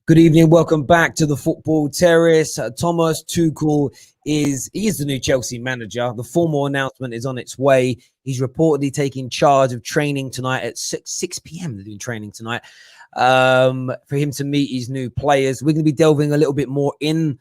Good evening. Welcome back to the Football Terrace. Thomas Tuchel is the new Chelsea manager. The formal announcement is on its way. He's reportedly taking charge of training tonight at 6 p.m. They're doing training tonight for him to meet his new players. We're going to be delving a little bit more in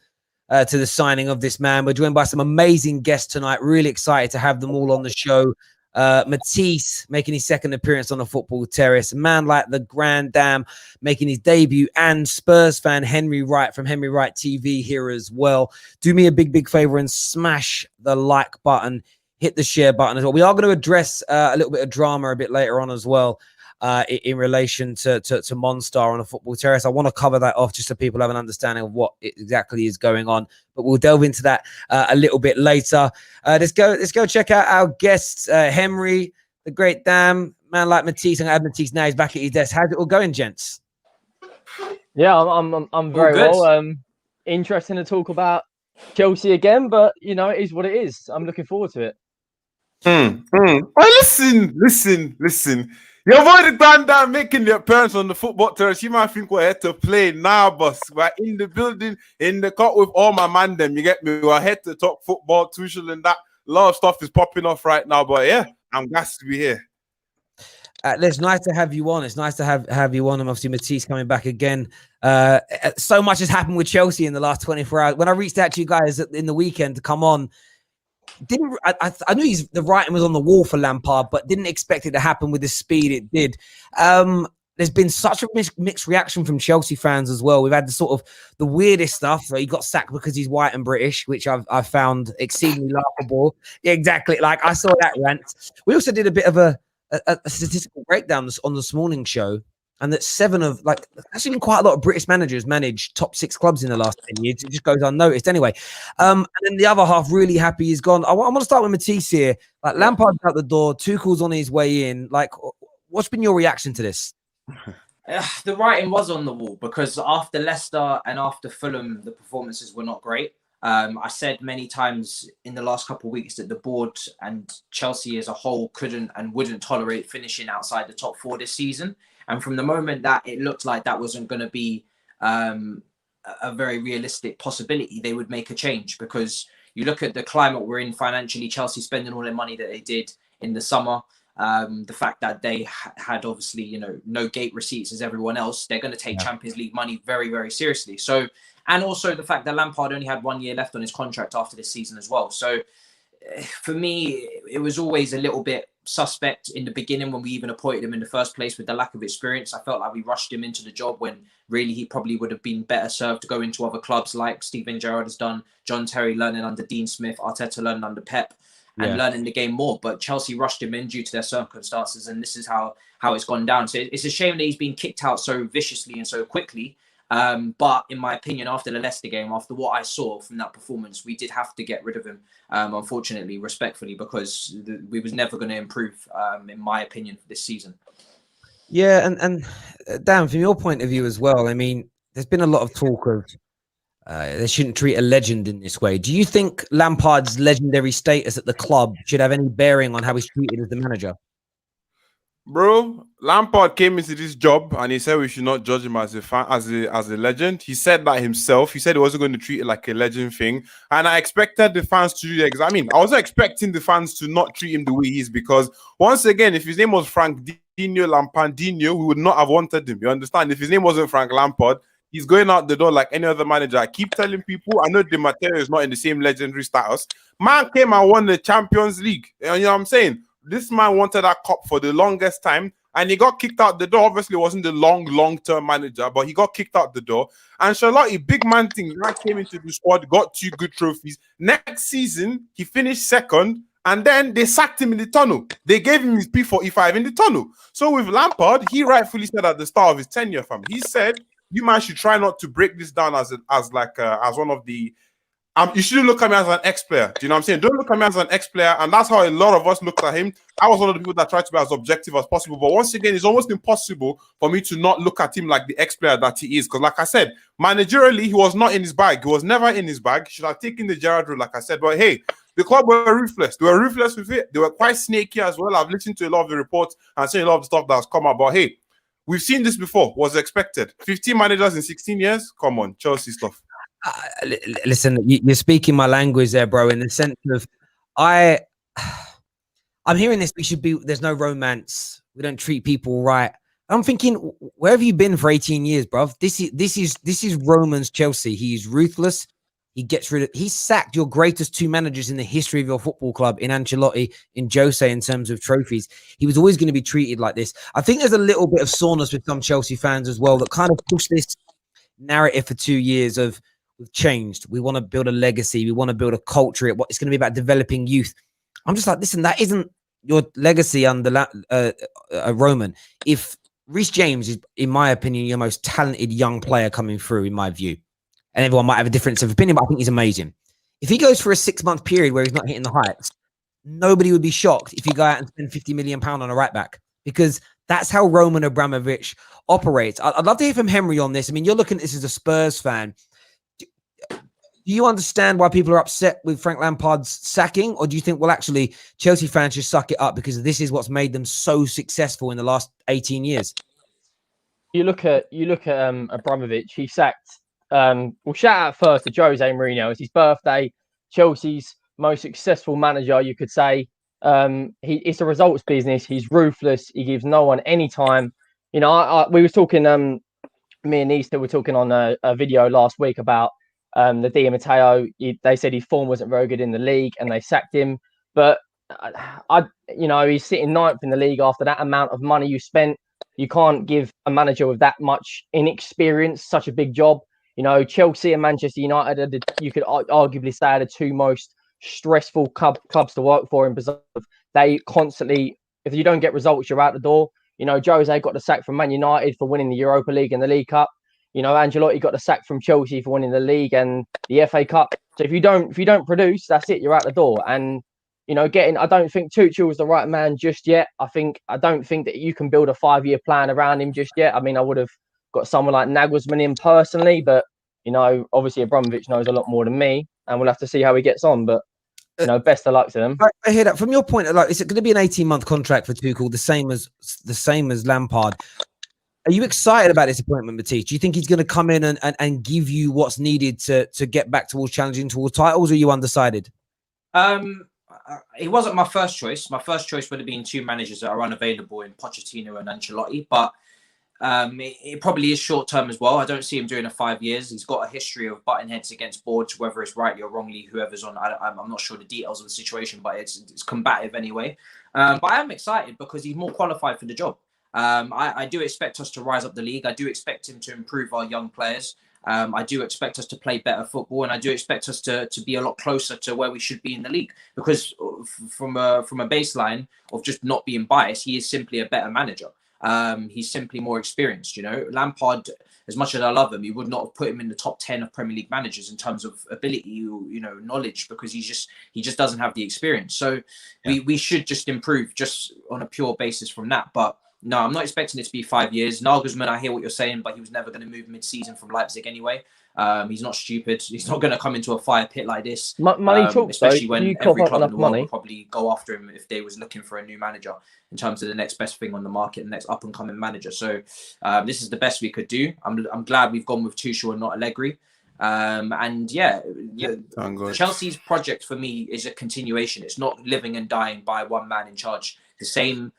to the signing of this man. We're joined by some amazing guests tonight. Really excited to have them all on the show. Matisse making his second appearance on the Football Terrace. A man like the Grand Dam making his debut, and Spurs fan Henry Wright from Henry Wright TV here as well. Do me a big favor and smash the like button, hit the share button as well. We are going to address a little bit of drama a bit later on as well in relation to Monstar on the Football Terrace. I want to cover that off just so people have an understanding of what exactly is going on, but we'll delve into that a little bit later. Let's go check out our guests. Henry, the great Dam, man like Matisse, and I have Matisse now. He's back at his desk. How's it all going, gents? Yeah, I'm very well. Interesting to talk about Chelsea again, but it is what it is. I'm looking forward to it. Oh, listen. You've already done that, making the appearance on the Football Terrace. You might think we're here to play. Nah, boss. We're in the building, in the cut with all my man them. You get me? We're here to talk football, Tuchel and that. A lot of stuff is popping off right now, but yeah, I'm glad to be here. It's nice to have you on. It's nice to have you on. And obviously Matisse coming back again. So much has happened with Chelsea in the last 24 hours. When I reached out to you guys in the weekend to come on, I knew the writing was on the wall for Lampard, but didn't expect it to happen with the speed it did. There's been such a mixed reaction from Chelsea fans as well. We've had the weirdest stuff. He got sacked because he's white and British, which I've found exceedingly laughable. Yeah, exactly. Like I saw that rant. We also did a bit of a statistical breakdown on this morning's show, and that actually been quite a lot of British managers managed top 6 clubs in the last 10 years. It just goes unnoticed anyway. And then the other half really happy he's gone. I want to start with Matisse here. Like Lampard's out the door, Tuchel's on his way in. Like, what's been your reaction to this? The writing was on the wall because after Leicester and after Fulham, the performances were not great. I said many times in the last couple of weeks that the board and Chelsea as a whole couldn't and wouldn't tolerate finishing outside the top 4 this season. And from the moment that it looked like that wasn't going to be a very realistic possibility, they would make a change, because you look at the climate we're in financially, Chelsea spending all their money that they did in the summer, the fact that they had obviously, no gate receipts as everyone else, they're going to take Champions League money very, very seriously. So, and also the fact that Lampard only had 1 year left on his contract after this season as well. So for me, it was always a little bit suspect in the beginning when we even appointed him in the first place with the lack of experience. I felt like we rushed him into the job when really he probably would have been better served to go into other clubs like Steven Gerrard has done, John Terry learning under Dean Smith, Arteta learning under Pep, and learning the game more. But Chelsea rushed him in due to their circumstances, and this is how it's gone down. So it's a shame that he's been kicked out so viciously and so quickly. But in my opinion, after the Leicester game, after what I saw from that performance, we did have to get rid of him, unfortunately, respectfully, because we was never going to improve, in my opinion, this season. Yeah, and Dan, from your point of view as well, I mean, there's been a lot of talk of they shouldn't treat a legend in this way. Do you think Lampard's legendary status at the club should have any bearing on how he's treated as the manager? Bro, Lampard came into this job and he said we should not judge him as a legend. He said that himself. He said he wasn't going to treat it like a legend thing. And I expected the fans to do the exact. I mean, I wasn't expecting the fans to not treat him the way he is, because once again, if his name was Frank Dino Lampardino, we would not have wanted him. You understand? If his name wasn't Frank Lampard, he's going out the door like any other manager. I keep telling people, I know Di Matteo is not in the same legendary status. Man came and won the Champions League. You know what I'm saying? This man wanted that cup for the longest time, and he got kicked out the door. Obviously, wasn't the long-term manager, but he got kicked out the door. And Charlotte, big man thing, that came into the squad, got 2 good trophies. Next season, he finished second, and then they sacked him in the tunnel. They gave him his P45 in the tunnel. So with Lampard, he rightfully said at the start of his tenure, he said, you man should try not to break this down as one of the. You shouldn't look at me as an ex-player. Do you know what I'm saying? Don't look at me as an ex-player. And that's how a lot of us looked at him. I was one of the people that tried to be as objective as possible. But once again, it's almost impossible for me to not look at him like the ex-player that he is. Because like I said, managerially, he was not in his bag. He was never in his bag. He should have taken the Gerrard route, like I said. But hey, the club were ruthless. They were ruthless with it. They were quite snaky as well. I've listened to a lot of the reports and seen a lot of the stuff that's come out. But hey, We've seen this before. Was expected. 15 managers in 16 years. Come on, Chelsea stuff. Listen, you're speaking my language there, bro. In the sense of, I'm hearing this. There's no romance. We don't treat people right. I'm thinking, where have you been for 18 years, bro? This is Roman's Chelsea. He's ruthless. He sacked your greatest two managers in the history of your football club, in Ancelotti, in Jose, in terms of trophies. He was always going to be treated like this. I think there's a little bit of soreness with some Chelsea fans as well that kind of push this narrative for 2 years of, we've changed. We want to build a legacy. We want to build a culture. It's going to be about developing youth. I'm just like, listen, that isn't your legacy under Roman. If Reece James is, in my opinion, your most talented young player coming through, in my view, and everyone might have a difference of opinion, but I think he's amazing. If he goes for a 6-month period where he's not hitting the heights, nobody would be shocked if you go out and spend £50 million on a right back, because that's how Roman Abramovich operates. I'd love to hear from Henry on this. I mean, you're looking at this as a Spurs fan. Do you understand why people are upset with Frank Lampard's sacking? Or do you think, well, actually, Chelsea fans should suck it up because this is what's made them so successful in the last 18 years? You look at Abramovich. He sacked. Well, shout out first to Jose Mourinho. It's his birthday. Chelsea's most successful manager, you could say. It's a results business. He's ruthless. He gives no one any time. You know, we were talking. Me and Easter were talking on a video last week about the Di Matteo. They said his form wasn't very good in the league, and they sacked him. But he's sitting 9th in the league after that amount of money you spent. You can't give a manager with that much inexperience such a big job. You know, Chelsea and Manchester United, you could arguably say, are the two most stressful clubs to work for, in because they constantly, if you don't get results, you're out the door. You know, Jose got the sack from Man United for winning the Europa League and the League Cup. You know, Ancelotti got the sack from Chelsea for winning the league and the FA Cup. So if you don't produce, that's it, you're out the door. And you know, I don't think Tuchel was the right man just yet. I don't think that you can build a 5-year plan around him just yet. I mean, I would have got someone like Nagelsmann in personally, but you know, obviously Abramovich knows a lot more than me, and we'll have to see how he gets on. But you know, best of luck to them. I hear that from your point. Like, is it going to be an 18-month contract for Tuchel, the same as Lampard? Are you excited about this appointment, Matisse? Do you think he's going to come in and give you what's needed to get back towards challenging towards titles, or are you undecided? It wasn't my first choice. My first choice would have been two managers that are unavailable in Pochettino and Ancelotti, but it probably is short term as well. I don't see him doing 5 years. He's got a history of butting heads against boards, whether it's rightly or wrongly, whoever's on. I'm not sure the details of the situation, but it's combative anyway. But I am excited because he's more qualified for the job. I do expect us to rise up the league. I do expect him to improve our young players. I do expect us to play better football, and I do expect us to be a lot closer to where we should be in the league. Because from a baseline of just not being biased, he is simply a better manager. He's simply more experienced. You know, Lampard, as much as I love him, you would not have put him in the top 10 of Premier League managers in terms of ability, you know, knowledge, because he just doesn't have the experience. So we should just improve just on a pure basis from that. But no, I'm not expecting it to be 5 years. Nagelsmann, I hear what you're saying, but he was never going to move mid-season from Leipzig anyway. He's not stupid. He's not going to come into a fire pit like this. Money talks, especially though. when every club in the world would probably go after him if they was looking for a new manager in terms of the next best thing on the market, the next up-and-coming manager. So this is the best we could do. I'm glad we've gone with Tuchel and not Allegri. And Chelsea's project for me is a continuation. It's not living and dying by one man in charge. The same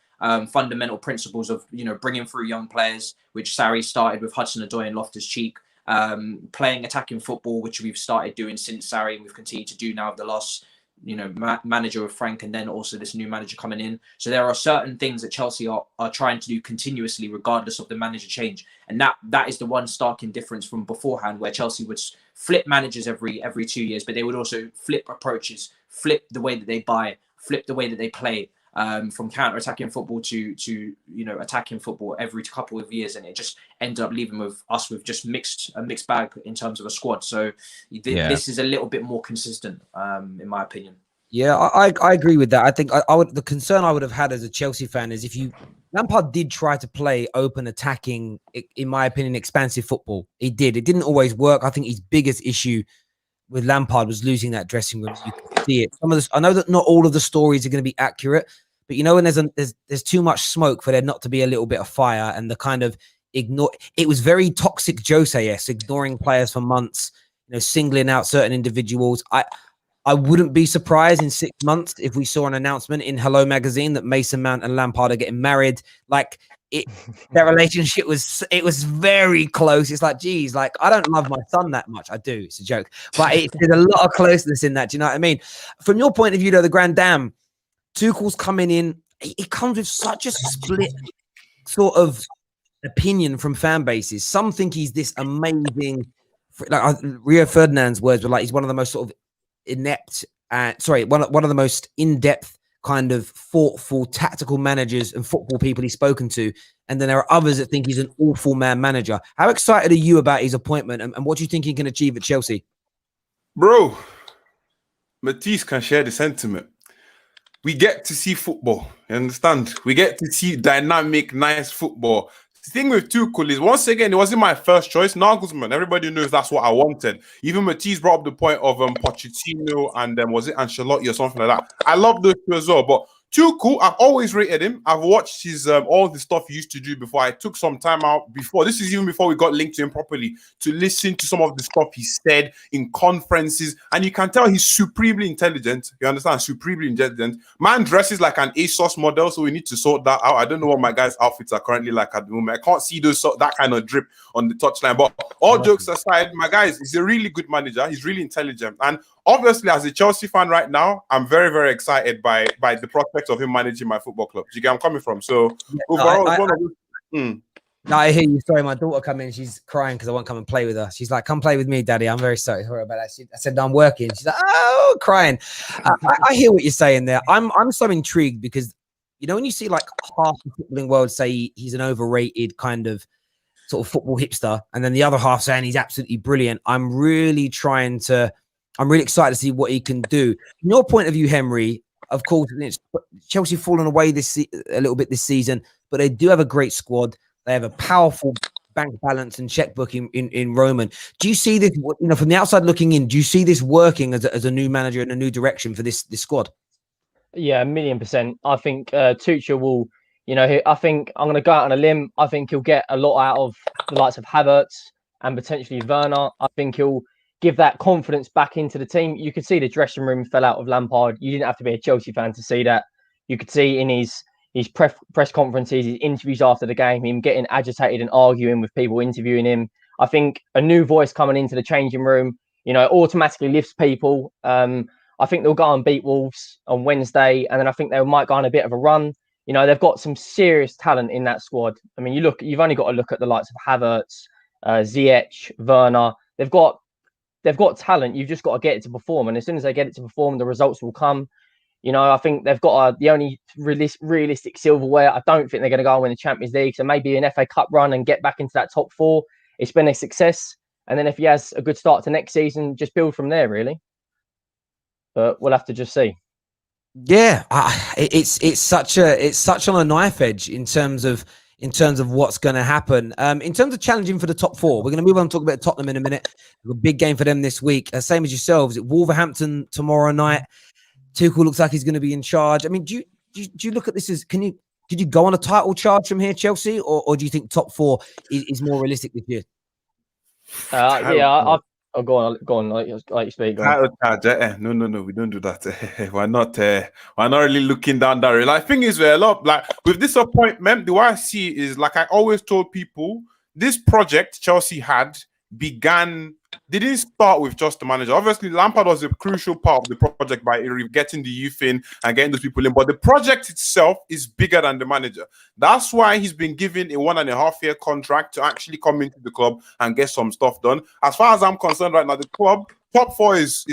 fundamental principles of, you know, bringing through young players, which Sarri started with Hudson-Odoi and Loftus-Cheek, playing attacking football, which we've started doing since Sarri, and we've continued to do now the last, you know, manager of Frank, and then also this new manager coming in. So there are certain things that Chelsea are trying to do continuously, regardless of the manager change, and that is the one stark difference from beforehand, where Chelsea would flip managers every 2 years, but they would also flip approaches, flip the way that they buy, flip the way that they play. From counter-attacking football to you know, attacking football every couple of years, and it just ended up leaving us with just a mixed bag in terms of a squad. So this is a little bit more consistent, in my opinion. Yeah, I agree with that. I think the concern I would have had as a Chelsea fan is Lampard did try to play open, attacking, in my opinion, expansive football. He did. It didn't always work. I think his biggest issue with Lampard was losing that dressing room. You can see it. I know that not all of the stories are going to be accurate, But you know, when there's too much smoke for there not to be a little bit of fire, and the kind of ignore. It was very toxic Jose-esque, ignoring players for months, singling out certain individuals. I wouldn't be surprised in 6 months if we saw an announcement in Hello Magazine that Mason Mount and Lampard are getting married. Like their relationship was very close. It's like, geez, like I don't love my son that much. I do. It's a joke, but there's a lot of closeness in that. Do you know what I mean? From your point of view, though, the Grand Dam, Tuchel's coming in. It comes with such a split sort of opinion from fan bases. Some think he's this amazing. Like Rio Ferdinand's words were like he's one of the most sort of inept, one of the most in-depth, kind of thoughtful, tactical managers and football people he's spoken to. And then there are others that think he's an awful man manager. How excited are you about his appointment, and what do you think he can achieve at Chelsea? Bro, Matisse can share the sentiment. We get to see football, you understand? We get to see dynamic, nice football. The thing with Tuchel is, once again, it wasn't my first choice. Nagelsmann, everybody knows that's what I wanted. Even Matisse brought up the point of Pochettino and was it Ancelotti or something like that. I love those two as well. But Tuchel, I've always rated him. I've watched his all the stuff he used to do before. I took some time out before. This is even before we got linked to him properly, to listen to some of the stuff he said in conferences. And you can tell he's supremely intelligent. You understand? Supremely intelligent. Man dresses like an ASOS model, so we need to sort that out. I don't know what my guys' outfits are currently like at the moment. I can't see that kind of drip on the touchline. But all jokes aside, my guys, he's a really good manager. He's really intelligent. And obviously, as a Chelsea fan right now, I'm very, very excited by the prospect of him managing my football club. Do you get where I'm coming from? So overall, I hear you. Sorry, my daughter come in. She's crying because I won't come and play with her. She's like, "Come play with me, Daddy." I'm very sorry about that. I said, "No, I'm working." She's like, "Oh," crying. I hear what you're saying there. I'm so intrigued because when you see like half the footballing world say he's an overrated kind of sort of football hipster, and then the other half saying he's absolutely brilliant. I'm really excited to see what he can do. From your point of view, Henry, of course, Chelsea fallen away a little bit this season, but they do have a great squad. They have a powerful bank balance and checkbook in Roman. Do you see this, from the outside looking in, do you see this working as a new manager in a new direction for this squad? Yeah, 1,000,000%. I think Tuchel will, I think I'm going to go out on a limb. I think he'll get a lot out of the likes of Havertz and potentially Werner. I think he'll give that confidence back into the team. You could see the dressing room fell out of Lampard. You didn't have to be a Chelsea fan to see that. You could see in his press conferences, his interviews after the game, him getting agitated and arguing with people interviewing him. I think a new voice coming into the changing room, automatically lifts people. I think they'll go and beat Wolves on Wednesday, and then I think they might go on a bit of a run. They've got some serious talent in that squad. I mean, you've only got to look at the likes of Havertz, Ziyech, Werner. They've got talent. You've just got to get it to perform. And as soon as they get it to perform, the results will come. I think they've got the only realistic silverware. I don't think they're going to go and win the Champions League. So maybe an FA Cup run and get back into that top four. It's been a success. And then if he has a good start to next season, just build from there, really. But we'll have to just see. Yeah, it's such on a knife edge in terms of what's going to happen. In terms of challenging for the top four, we're going to move on and talk about Tottenham in a minute. A big game for them this week. Same as yourselves, at Wolverhampton tomorrow night. Tuchel looks like he's going to be in charge. I mean, do you look at this as could you go on a title charge from here, Chelsea, or do you think top four is more realistic this year? Go on. Like you speak. No, we don't do that. We're not really looking down that road. I think it's a lot like with this appointment. The way I see it is like I always told people, this project Chelsea had didn't start with just the manager. Obviously, Lampard was a crucial part of the project by getting the youth in and getting those people in. But the project itself is bigger than the manager. That's why he's been given a 1.5-year contract to actually come into the club and get some stuff done. As far as I'm concerned right now, the club top four is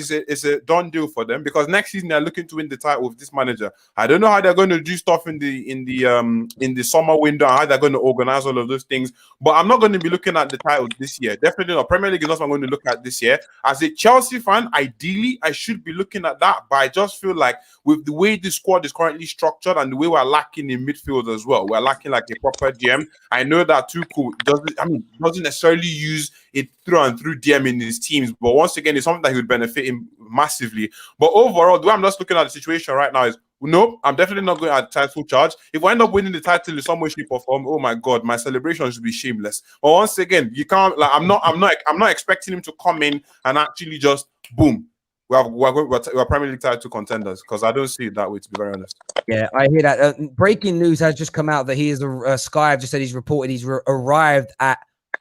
a done deal for them because next season they're looking to win the title with this manager. I don't know how they're going to do stuff in the summer window and how they're going to organize all of those things. But I'm not going to be looking at the title this year. Definitely not. Premier League is not what I'm going to look at this year. As a Chelsea fan, ideally I should be looking at that. But I just feel like with the way the squad is currently structured and the way we're lacking in midfield as well, we're lacking like a proper DM. I know that Tuchel doesn't necessarily use it through and through DM in his teams, but once again, it's something that he would benefit him massively. But overall, the way I'm just looking at the situation right now is Nope, I'm definitely not going at title charge. If I end up winning the title in some way, shape, or form, oh my god, my celebration should be shameless. But once again, you can't. Like, I'm not expecting him to come in and actually just boom. We're Premier League title contenders, because I don't see it that way, to be very honest. Yeah, I hear that. Breaking news has just come out that he is Sky have just said he's reported he's arrived at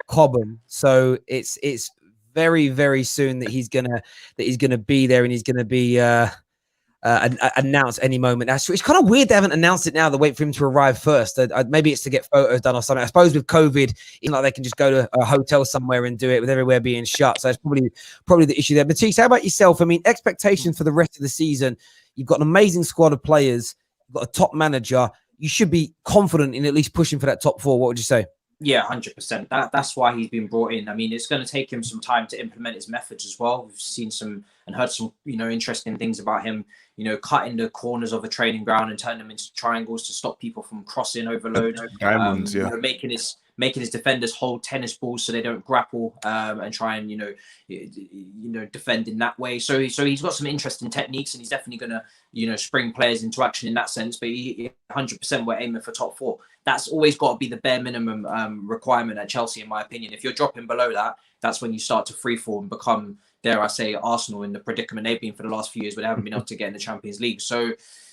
Cobham, so it's very, very soon that he's gonna be there, and he's gonna be announced any moment. It's kind of weird they haven't announced it now. They wait for him to arrive first. Maybe it's to get photos done or something. I suppose with COVID, it's not like they can just go to a hotel somewhere and do it with everywhere being shut. So it's probably the issue there. Matisse, how about yourself? I mean, expectations for the rest of the season. You've got an amazing squad of players. You've got a top manager. You should be confident in at least pushing for that top four. What would you say? Yeah, 100%. That's why he's been brought in. I mean, it's going to take him some time to implement his methods as well. We've seen some and heard some, interesting things about him, cutting the corners of a training ground and turning them into triangles to stop people from crossing overload. Diamonds, making his defenders hold tennis balls so they don't grapple and try and defend in that way. So he's got some interesting techniques, and he's definitely going to spring players into action in that sense. But 100% we're aiming for top four. That's always got to be the bare minimum requirement at Chelsea, in my opinion. If you're dropping below that, that's when you start to freefall and become, dare I say, Arsenal in the predicament they've been for the last few years, where they haven't been able to get in the Champions League. So,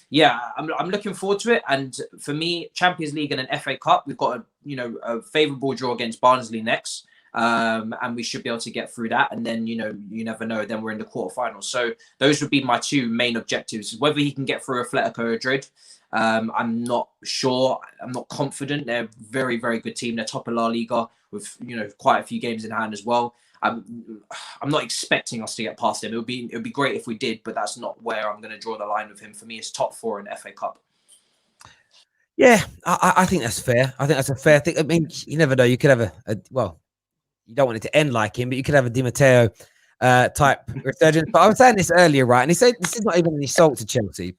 yeah, I'm looking forward to it. And for me, Champions League and an FA Cup, we've got a favourable draw against Barnsley next, and we should be able to get through that. And then you never know. Then we're in the quarterfinals. So those would be my two main objectives. Whether he can get through Atletico Madrid, I'm not sure. I'm not confident. They're a very, very good team. They're top of La Liga with quite a few games in hand as well. I'm not expecting us to get past him. It would be great if we did, but that's not where I'm going to draw the line with him. For me, it's top four in FA Cup. Yeah, I think that's fair. I think that's a fair thing. I mean, you never know. You could have you don't want it to end like him, but you could have a Di Matteo type resurgence. But I was saying this earlier, right? And he said this is not even an insult to Chelsea.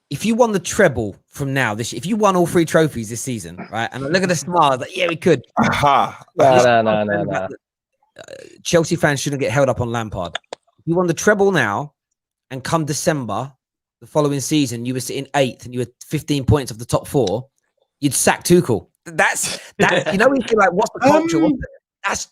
If you won the treble from now, if you won all 3 trophies this season, right? And I look at the smile, like, yeah, we could. No. Chelsea fans shouldn't get held up on Lampard. If you won the treble now, and come December, the following season, you were sitting 8th and you were 15 points off the top 4, you'd sack Tuchel. That's we feel like, what's the culture?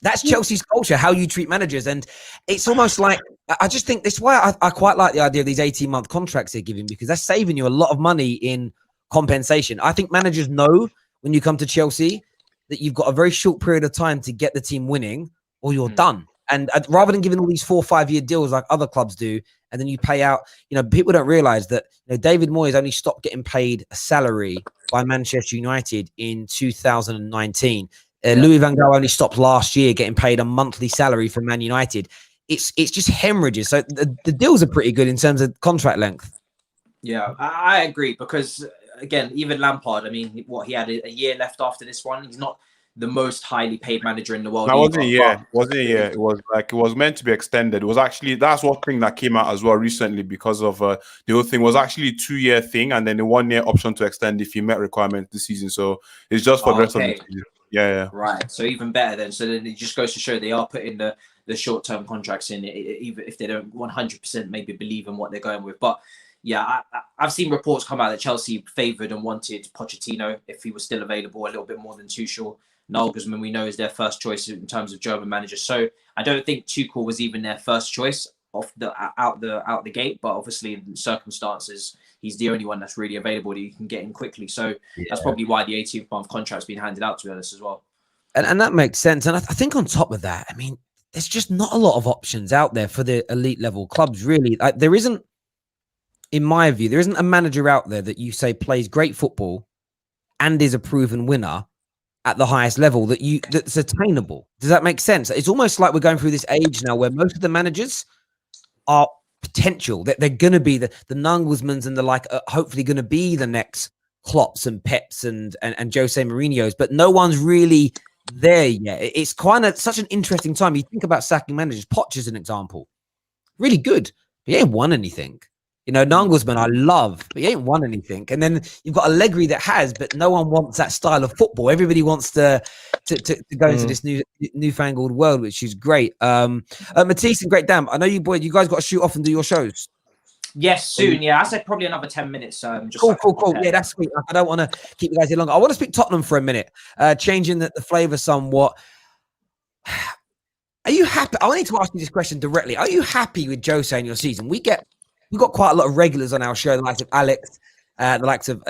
That's Chelsea's culture, how you treat managers. And it's almost like, I just think that's why I quite like the idea of these 18-month contracts they're giving, because that's saving you a lot of money in compensation. I think managers know when you come to Chelsea that you've got a very short period of time to get the team winning, or you're done. And rather than giving all these 4 or 5 year deals like other clubs do, and then you pay out, people don't realize that David Moyes only stopped getting paid a salary by Manchester United in 2019. Louis van Gaal only stopped last year getting paid a monthly salary from Man United. It's just hemorrhages. So the deals are pretty good in terms of contract length. Yeah, I agree, because again, even Lampard, I mean, he had a year left after this one. He's not the most highly paid manager in the world. That wasn't a year. It was meant to be extended. It was actually, that's one thing that came out as well recently, because of the whole thing was actually a 2-year thing, and then a 1-year option to extend if you met requirements this season. So it's just for the rest of the season. Yeah. Right. So even better then. So then it just goes to show they are putting the short-term contracts in, even if they don't 100% maybe believe in what they're going with. But yeah, I've seen reports come out that Chelsea favoured and wanted Pochettino if he was still available, a little bit more than Tuchel. Nagelsmann, we know, is their first choice in terms of German managers. So I don't think Tuchel was even their first choice out the gate. But obviously, in circumstances, he's the only one that's really available that you can get in quickly. So that's probably why the 18-month contract's been handed out, to be honest, as well. And that makes sense. And I think on top of that, I mean, there's just not a lot of options out there for the elite level clubs, really. There isn't, in my view, there isn't a manager out there that you say plays great football and is a proven winner at the highest level that's attainable. Does that make sense? It's almost like we're going through this age now where most of the managers are potential. That they're going to be the Nagelsmanns and the like, hopefully going to be the next Klopps and Peps and Jose Mourinho's, but no one's really there yet. It's kind of such an interesting time. You think about sacking managers. Poch is an example. Really good, but he ain't won anything. Nagelsmann I love, but he ain't won anything. And then you've got Allegri that has, but no one wants that style of football. Everybody wants to go into this newfangled world, which is great. Matisse and Great Dam, I know you guys got to shoot off and do your shows. Yes, soon. Yeah, I said probably another 10 minutes. Just Cool. prepare. Yeah, that's sweet. I don't want to keep you guys here longer. I want to speak Tottenham for a minute, changing the flavour somewhat. Are you happy? I need to ask you this question directly. Are you happy with Jose in your season? We've got quite a lot of regulars on our show, the likes of Alex, the likes of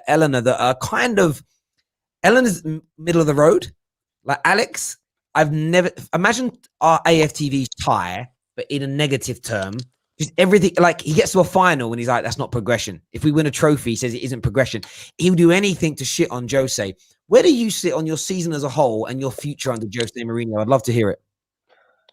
Eleanor, that are kind of Eleanor's middle of the road. Like Alex, I've never imagined our AFTV's tie, but in a negative term. Just everything, like he gets to a final and he's like, that's not progression. If we win a trophy, he says it isn't progression. He'll do anything to shit on Jose. Where do you sit on your season as a whole and your future under Jose Mourinho? I'd love to hear it.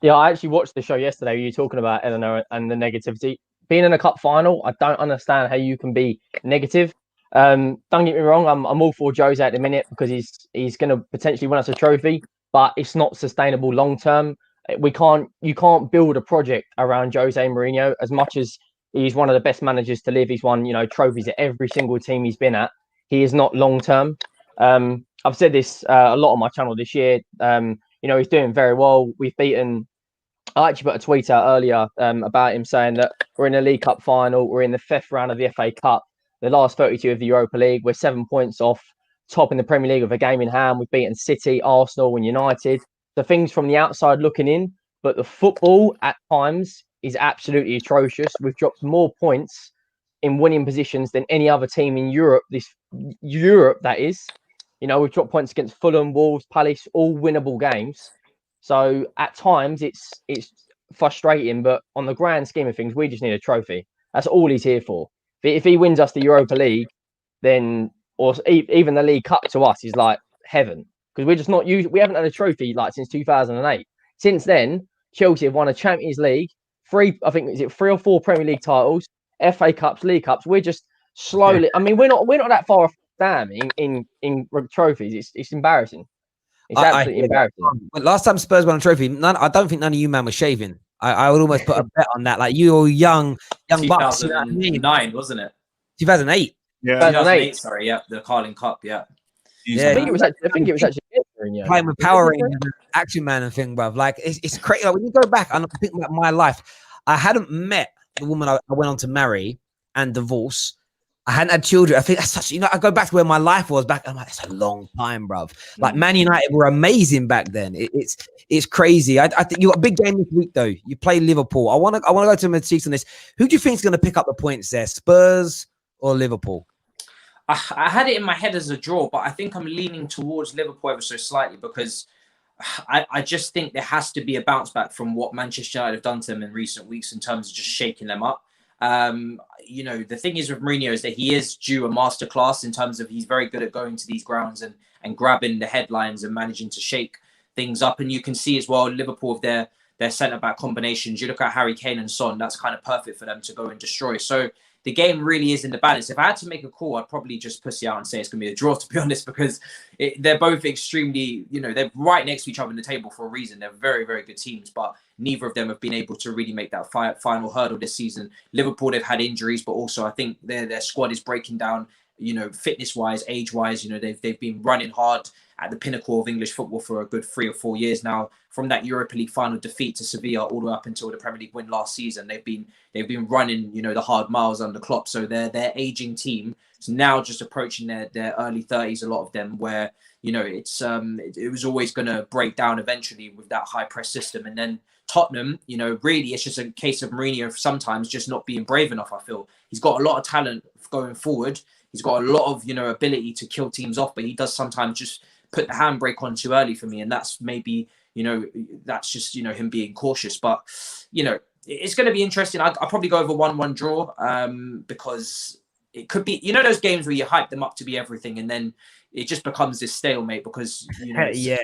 Yeah, I actually watched the show yesterday. You were talking about Eleanor and the negativity. Being in a cup final, I don't understand how you can be negative. Don't get me wrong, I'm all for Jose at the minute because he's going to potentially win us a trophy, but it's not sustainable long term. You can't build a project around Jose Mourinho. As much as he's one of the best managers to live, he's won trophies at every single team he's been at. He is not long term. I've said this a lot on my channel this year. He's doing very well. I actually put a tweet out earlier about him saying that we're in the League Cup final, we're in the fifth round of the FA Cup, the last 32 of the Europa League. We're 7 points off top in the Premier League with a game in hand. We've beaten City, Arsenal, and United. The things from the outside looking in, but the football at times is absolutely atrocious. We've dropped more points in winning positions than any other team in Europe. That is. We've dropped points against Fulham, Wolves, Palace, all winnable games. So at times it's frustrating, but on the grand scheme of things, we just need a trophy. That's all he's here for. If he wins us the Europa League, then or even the League Cup to us is like heaven, because we're just not used. We haven't had a trophy like since 2008. Since then, Chelsea have won a Champions League, three or four Premier League titles, FA Cups, League Cups. We're just slowly. I mean, we're not that far off. Damn, in trophies, it's embarrassing. It's absolutely embarrassing. Last time Spurs won a trophy, I don't think none of you man were shaving. I would almost put a bet on that. Like you all young bucks. 2009, wasn't it? 2008. Yeah, 2008. Sorry, yeah, the Carling Cup. Yeah. Yeah, I think it was actually playing with Power Rangers, Action Man and thing, bruv. Like it's crazy. Like, when you go back and I think about my life, I hadn't met the woman I went on to marry and divorce. I hadn't had children. I think that's such, I go back to where my life was back. I'm like, that's a long time, bruv. Like Man United were amazing back then. It's crazy. I think you got a big game this week though. You play Liverpool. I want to go to Matisse on this. Who do you think is going to pick up the points there? Spurs or Liverpool? I had it in my head as a draw, but I think I'm leaning towards Liverpool ever so slightly because I just think there has to be a bounce back from what Manchester United have done to them in recent weeks in terms of just shaking them up. The thing is with Mourinho is that he is due a masterclass in terms of he's very good at going to these grounds and grabbing the headlines and managing to shake things up. And you can see as well, Liverpool with their centre-back combinations. You look at Harry Kane and Son, that's kind of perfect for them to go and destroy. So the game really is in the balance. If I had to make a call, I'd probably just pussy out and say it's going to be a draw, to be honest, because they're both extremely, they're right next to each other in the table for a reason. They're very, very good teams, but neither of them have been able to really make that final hurdle this season. Liverpool, they've had injuries, but also I think their squad is breaking down, fitness-wise, age-wise. They've been running hard at the pinnacle of English football for a good 3 or 4 years now. From that Europa League final defeat to Sevilla all the way up until the Premier League win last season, they've been running, the hard miles under Klopp. So they're aging team. So now just approaching their early 30s, a lot of them, where it was always going to break down eventually with that high press system. And then Tottenham, really it's just a case of Mourinho sometimes just not being brave enough. I feel he's got a lot of talent going forward. He's got a lot of ability to kill teams off, but he does sometimes just put the handbrake on too early for me, and that's maybe that's just him being cautious. But it's going to be interesting. I'll probably go over 1-1 draw because it could be those games where you hype them up to be everything, and then it just becomes this stalemate because you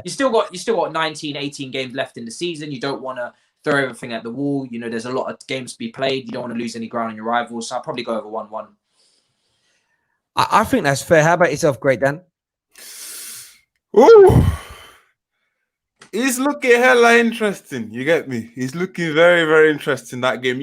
still got 19, 18 games left in the season. You don't want to throw everything at the wall. There's a lot of games to be played. You don't want to lose any ground on your rivals. So I'll probably go over 1-1. I think that's fair. How about yourself, Great Dan? Ooh, he's looking hella interesting. You get me? He's looking very, very interesting, that game.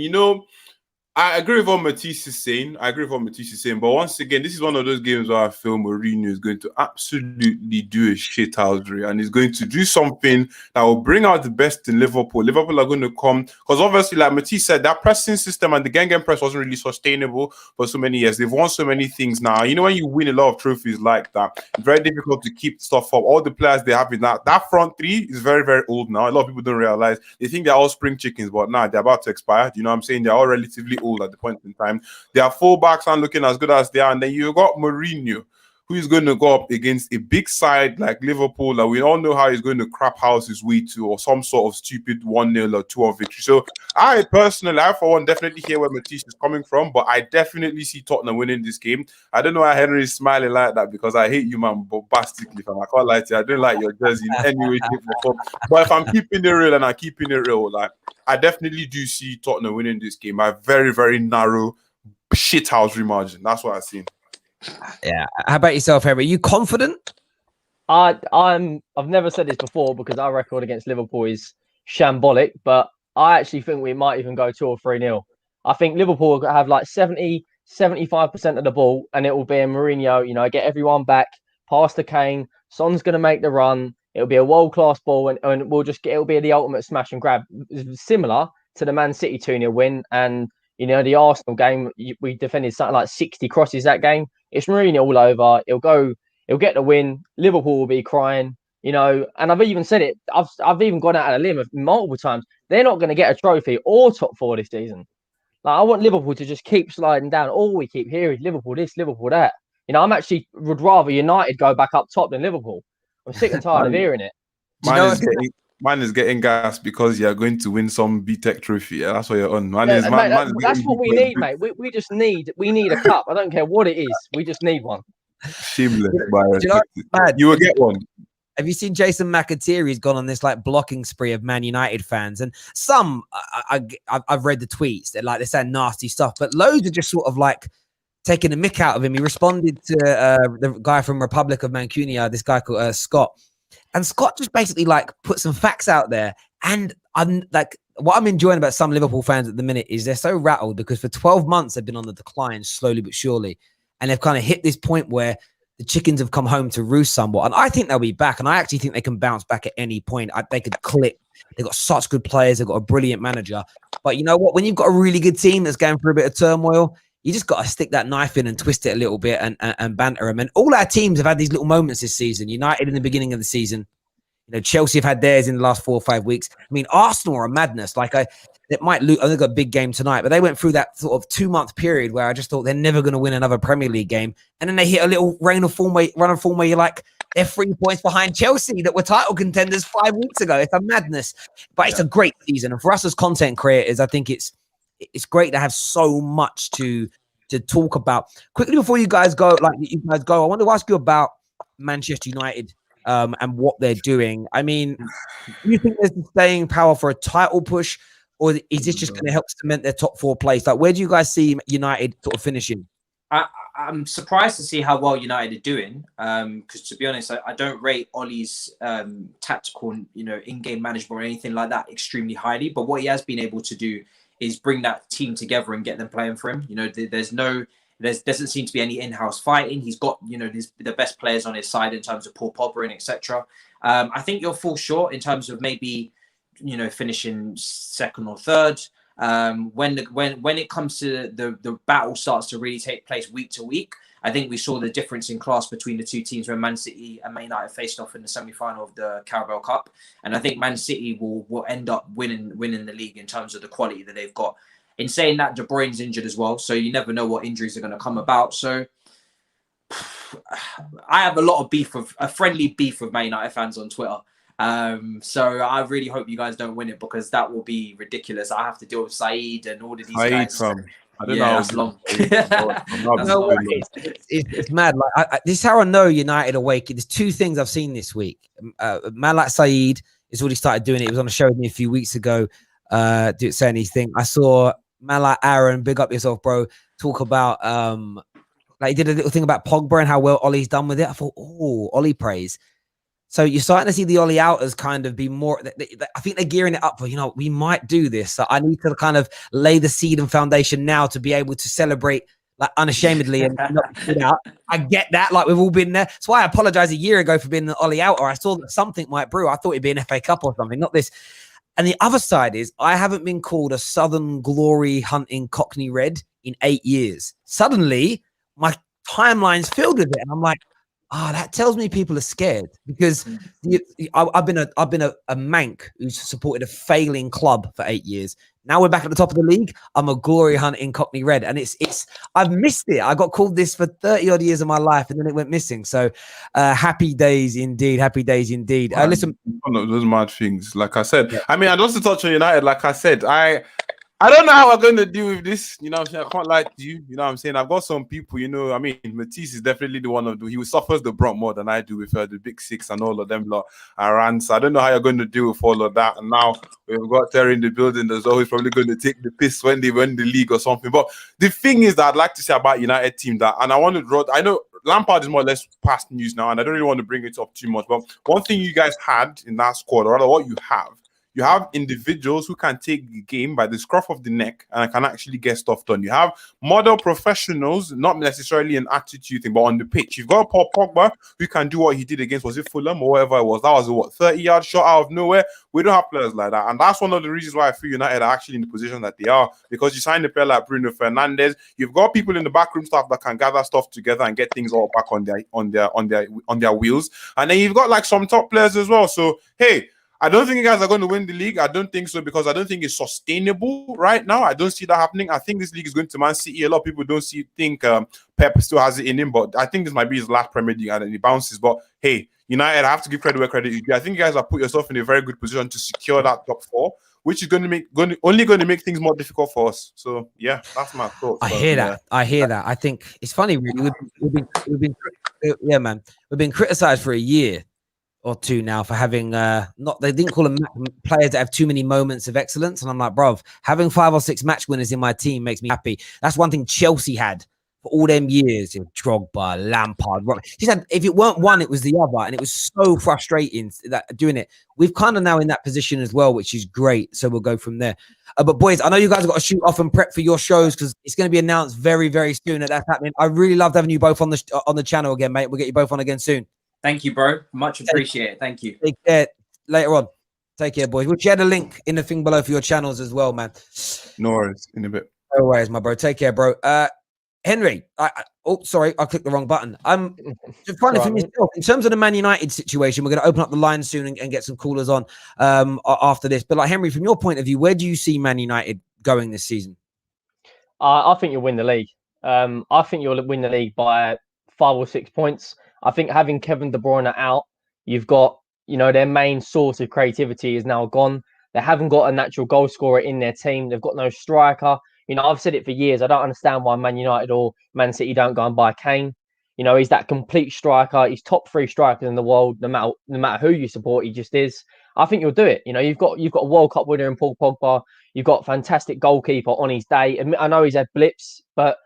I agree with what Matisse is saying. But once again, this is one of those games where I feel Mourinho is going to absolutely do a shit housery and he's going to do something that will bring out the best in Liverpool. Liverpool are going to come because obviously, like Matisse said, that pressing system and the Gengen press wasn't really sustainable for so many years. They've won so many things now. You know, when you win a lot of trophies like that, it's very difficult to keep stuff up. All the players they have in that front three is very, very old now. A lot of people don't realize. They think they're all spring chickens, but now they're about to expire. You know what I'm saying? They're all relatively old at the point in time. Their fullbacks aren't looking as good as they are. And then you got Mourinho, who is going to go up against a big side like Liverpool that we all know how he's going to crap house his way to, or some sort of stupid 1-0 or 2-0 victory. So I personally, for one, definitely hear where Matisse is coming from, but I definitely see Tottenham winning this game. I don't know why Henry is smiling like that, because I hate you, man, bombastically, fam. I can't lie to you. I don't like your jersey in any way, shape, or form. But if I'm keeping it real and I'm keeping it real, like, I definitely do see Tottenham winning this game by a very, very narrow shithousery margin. That's what I've seen. Yeah. How about yourself, Harry? Are you confident? I've never said this before because our record against Liverpool is shambolic, but I actually think we might even go 2 or 3-0. I think Liverpool will have like 70-75% of the ball, and it will be a Mourinho, you know, get everyone back, pass to Kane. Son's going to make the run. It'll be a world-class ball, and we'll just it'll be the ultimate smash and grab, similar to the Man City 2-0 win. And, you know, the Arsenal game, we defended something like 60 crosses that game. It's Mourinho all over. He'll get the win. Liverpool will be crying, you know. And I've even said it. I've even gone out on a limb multiple times. They're not going to get a trophy or top 4 this season. Like, I want Liverpool to just keep sliding down. All we keep hearing is Liverpool this, Liverpool that. You know, would rather United go back up top than Liverpool. I'm sick and tired of hearing it. Mine is getting gas because you're going to win some BTEC trophy. Yeah, that's what you're on. That's what we need, mate. We just need a cup. I don't care what it is. We just need one. Shameless. You will get one. Have you seen Jason McAteery's gone on this like blocking spree of Man United fans? And some, I've read the tweets that like they're saying nasty stuff, but loads are just sort of like taking the mick out of him. He responded to the guy from Republic of Mancunia, this guy called Scott. And Scott just basically like put some facts out there. And I'm like, what I'm enjoying about some Liverpool fans at the minute is they're so rattled because for 12 months they've been on the decline slowly but surely. And they've kind of hit this point where the chickens have come home to roost somewhat. And I think they'll be back. And I actually think they can bounce back at any point. They could click. They've got such good players. They've got a brilliant manager. But you know what? When you've got a really good team that's going through a bit of turmoil, you just got to stick that knife in and twist it a little bit and banter them. And all our teams have had these little moments this season. United in the beginning of the season. You know, Chelsea have had theirs in the last 4 or 5 weeks. I mean, Arsenal are a madness. Like it might lose. They've got a big game tonight, but they went through that sort of 2-month period where I just thought they're never going to win another Premier League game. And then they hit a little run of form where you're like, they're 3 points behind Chelsea that were title contenders 5 weeks ago. It's a madness, but it's a great season. And for us as content creators, I think it's great to have so much to talk about. Quickly before you guys go, I want to ask you about Manchester United and what they're doing. I mean, do you think there's the staying power for a title push, or is this just going to help cement their top 4 place? Like, where do you guys see United sort of finishing? I'm surprised to see how well United are doing. Because to be honest, I don't rate Ollie's tactical, in-game management or anything like that extremely highly. But what he has been able to do is bring that team together and get them playing for him. There doesn't seem to be any in-house fighting. He's got, the best players on his side in terms of Paul Pogba and etc. I think you'll fall short in terms of maybe, finishing 2nd or 3rd. When it comes to the battle starts to really take place week to week, I think we saw the difference in class between the two teams when Man City and Man United faced off in the semi-final of the Carabao Cup. And I think Man City will end up winning the league in terms of the quality that they've got. In saying that, De Bruyne's injured as well, so you never know what injuries are going to come about. So I have a friendly beef with Man United fans on Twitter. So I really hope you guys don't win it, because that will be ridiculous. I have to deal with Saeed and all of these guys. I don't know. That's long. It's mad. Like this is how I know United are waking. There's 2 things I've seen this week. Man like Saeed has already started doing it. He was on a show with me a few weeks ago. Didn't say anything. I saw man like Aaron, big up yourself, bro, talk about he did a little thing about Pogba and how well Ollie's done with it. I thought, oh, Ollie praise. So you're starting to see the Ollie outers kind of be more. I think they're gearing it up for, we might do this. So I need to kind of lay the seed and foundation now to be able to celebrate like unashamedly and not put out. I get that. Like we've all been there. That's why I apologized a year ago for being an Ollie outer. I saw that something might brew. I thought it'd be an FA Cup or something, not this. And the other side is I haven't been called a Southern glory hunting Cockney Red in 8 years. Suddenly, my timeline's filled with it. And I'm like, that tells me people are scared because I've been a mank who's supported a failing club for 8 years. Now we're back at the top of the league. I'm a glory hunting Cockney Red, and I've missed it. I got called this for 30 odd years of my life, and then it went missing. So happy days indeed. Happy days indeed. Listen, one of those mad things. Like I said, I mean, I'd also touch on United. Like I said, I don't know how I'm going to deal with this. You know what I'm saying? I can't lie to you. You know what I'm saying? I've got some people, I mean, Matisse is definitely the one of he suffers the brunt more than I do with the big six and all of them lot around. So I don't know how you're going to deal with all of that. And now we've got Terry in the building. There's always probably going to take the piss when they win the league or something. But the thing is that I'd like to say about United team I know Lampard is more or less past news now, and I don't really want to bring it up too much. But one thing you guys had in that squad, or rather what you have individuals who can take the game by the scruff of the neck and can actually get stuff done. You have model professionals, not necessarily an attitude thing, but on the pitch. You've got Paul Pogba, who can do what he did against, was it Fulham or whatever it was? That was a 30-yard shot out of nowhere. We don't have players like that. And that's one of the reasons why I feel United are actually in the position that they are, because you signed a player like Bruno Fernandes. You've got people in the backroom staff that can gather stuff together and get things all back on their wheels. And then you've got like some top players as well. So, hey, I don't think you guys are going to win the league. I don't think so, because I don't think it's sustainable right now. I don't see that happening. I think this league is going to Man City. A lot of people think Pep still has it in him, but I think this might be his last Premier League and he bounces. But hey, United, I have to give credit where credit is due. I think you guys have put yourself in a very good position to secure that top four, which is only going to make things more difficult for us. So yeah, that's my thoughts. I hear that. I think it's funny. Really, we've been criticized for a year or two now for having they didn't call them players that have too many moments of excellence, and I'm like, bruv, having 5 or 6 match winners in my team makes me happy. That's one thing Chelsea had for all them years. Drogba, Lampard, he said if it weren't one, it was the other, and it was so frustrating that doing it. We've kind of now in that position as well, which is great. So we'll go from there. But boys, I know you guys have got to shoot off and prep for your shows because it's going to be announced very, very soon that that's happening. I really loved having you both on the channel again, mate. We'll get you both on again soon. Thank you, bro. Much appreciated. Thank you. Take care. Later on. Take care, boys. We'll share the link in the thing below for your channels as well, man. No worries. In a bit. No worries, my bro. Take care, bro. Henry. Sorry. I clicked the wrong button. Just finally for myself, in terms of the Man United situation, we're going to open up the line soon and get some callers on after this. But like Henry, from your point of view, where do you see Man United going this season? I think you'll win the league. I think you'll win the league by 5 or 6 points. I think having Kevin De Bruyne out, you've got, their main source of creativity is now gone. They haven't got a natural goal scorer in their team. They've got no striker. I've said it for years. I don't understand why Man United or Man City don't go and buy Kane. He's that complete striker. He's top 3 strikers in the world. No matter who you support, he just is. I think you'll do it. You've got a World Cup winner in Paul Pogba. You've got a fantastic goalkeeper on his day. I know he's had blips, but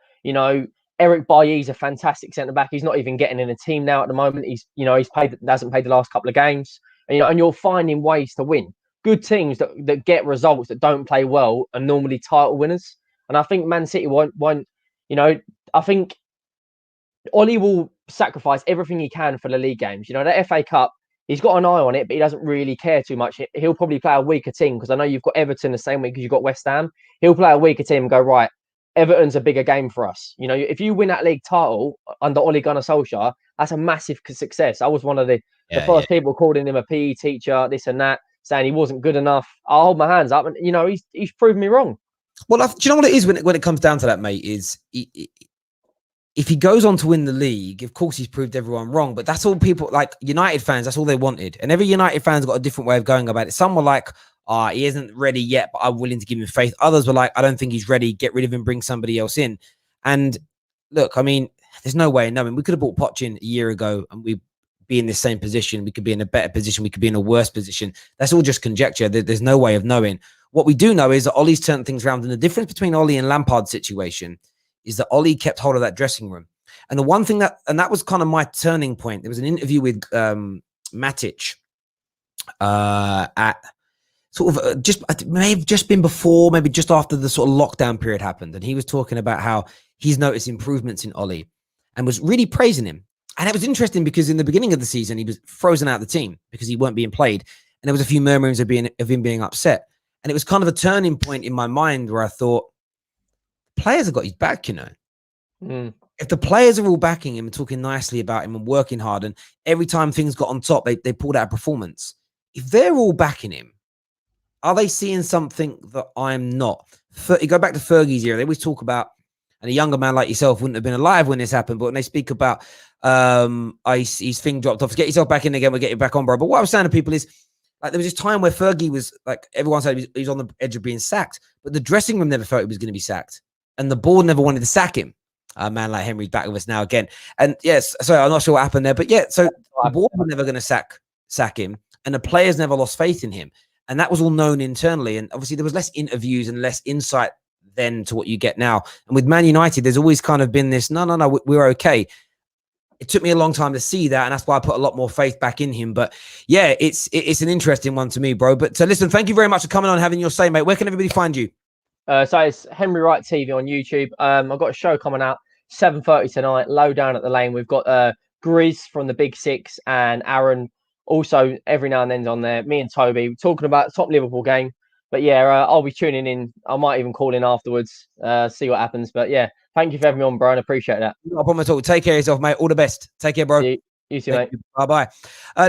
Eric Bailly's a fantastic centre back. He's not even getting in a team now at the moment. Hasn't played the last couple of games. And you're finding ways to win. Good teams that get results that don't play well are normally title winners. And I think Man City won't. I think Ollie will sacrifice everything he can for the league games. The FA Cup, he's got an eye on it, but he doesn't really care too much. He'll probably play a weaker team because I know you've got Everton the same week because you've got West Ham. He'll play a weaker team and go, right, Everton's a bigger game for us. If you win that league title under Ole Gunnar Solskjaer, that's a massive success. I was one of the first people calling him a PE teacher, this and that, saying he wasn't good enough. I'll hold my hands up, and he's proven me wrong. Well, do you know what it is when it comes down to that, mate? Is if he goes on to win the league, of course he's proved everyone wrong. But that's all people like United fans. That's all they wanted, and every United fan's got a different way of going about it. Some were like, he isn't ready yet, but I'm willing to give him faith. Others were like, I don't think he's ready. Get rid of him, bring somebody else in. And look, I mean, there's no way of knowing. We could have bought Poch in a year ago and we'd be in the same position. We could be in a better position. We could be in a worse position. That's all just conjecture. There's no way of knowing. What we do know is that Ollie's turned things around. And the difference between Ollie and Lampard's situation is that Ollie kept hold of that dressing room. And the one thing that was kind of my turning point. There was an interview with Matic at sort of it may have just been before, maybe just after the sort of lockdown period happened. And he was talking about how he's noticed improvements in Ollie and was really praising him. And it was interesting because in the beginning of the season, he was frozen out of the team because he weren't being played. And there was a few murmurings of him being upset. And it was kind of a turning point in my mind where I thought, players have got his back, you know. Mm. If the players are all backing him and talking nicely about him and working hard, and every time things got on top, they pulled out a performance. If they're all backing him, are they seeing something that I'm not? You go back to Fergie's era, they always talk about, and a younger man like yourself wouldn't have been alive when this happened, but when they speak about his thing dropped off, get yourself back in again, we'll get you back on, bro. But what I was saying to people is, like, there was this time where Fergie was, like, everyone said he was on the edge of being sacked, but the dressing room never felt he was going to be sacked. And the board never wanted to sack him. A man like Henry's back with us now again. And yes, sorry, I'm not sure what happened there, but yeah, so the board were never going to sack him, and the players never lost faith in him. And that was all known internally. And obviously there was less interviews and less insight then to what you get now. And with Man United, there's always kind of been this, no, we're okay. It took me a long time to see that, and that's why I put a lot more faith back in him. But yeah, it's an interesting one to me, bro. But so listen, thank you very much for coming on, having your say, mate. Where can everybody find you? So it's Henry Wright TV on YouTube. I've got a show coming out 7:30 tonight, low down at the lane. We've got Grizz from the Big Six and Aaron also every now and then on there. Me and Toby talking about the top Liverpool game. But yeah, I'll be tuning in. I might even call in afterwards, see what happens. But yeah, thank you for having me on, Brian. I appreciate that. No problem at all. Take care of yourself, mate. All the best. Take care, bro. You too, mate. Bye-bye.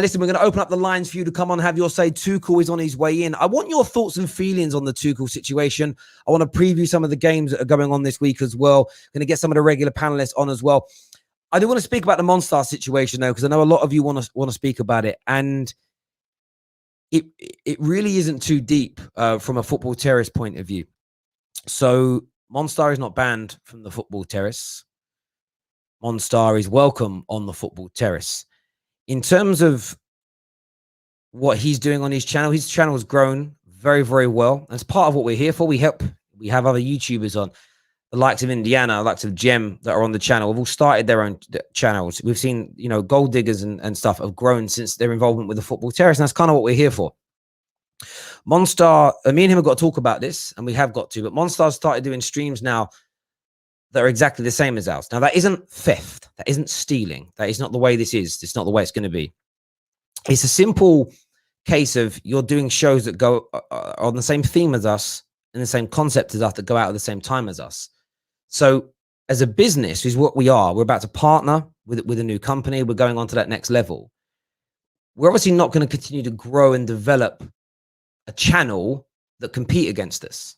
Listen, we're going to open up the lines for you to come on, have your say. Tuchel is on his way in. I want your thoughts and feelings on the Tuchel situation. I want to preview some of the games that are going on this week as well. Going to get some of the regular panelists on as well. I do want to speak about the Monster situation, though, because I know a lot of you want to speak about it. And it really isn't too deep from a football terrace point of view. So Monster is not banned from the football terrace. Monster is welcome on the football terrace. In terms of what he's doing on his channel has grown very, very well. That's part of what we're here for. We have other YouTubers on, the likes of Indiana, the likes of Gem, that are on the channel. Have all started their own channels. We've seen, gold diggers and stuff have grown since their involvement with the football terrace. And that's kind of what we're here for. Monster, me and him have got to talk about this, and we have got to, but Monster's started doing streams now that are exactly the same as ours. Now, that isn't theft. That isn't stealing. That is not the way this is. It's not the way it's going to be. It's a simple case of you're doing shows that go on the same theme as us and the same concept as us, that go out at the same time as us. So as a business, is what we are. We're about to partner with a new company. We're going on to that next level. We're obviously not going to continue to grow and develop a channel that compete against us.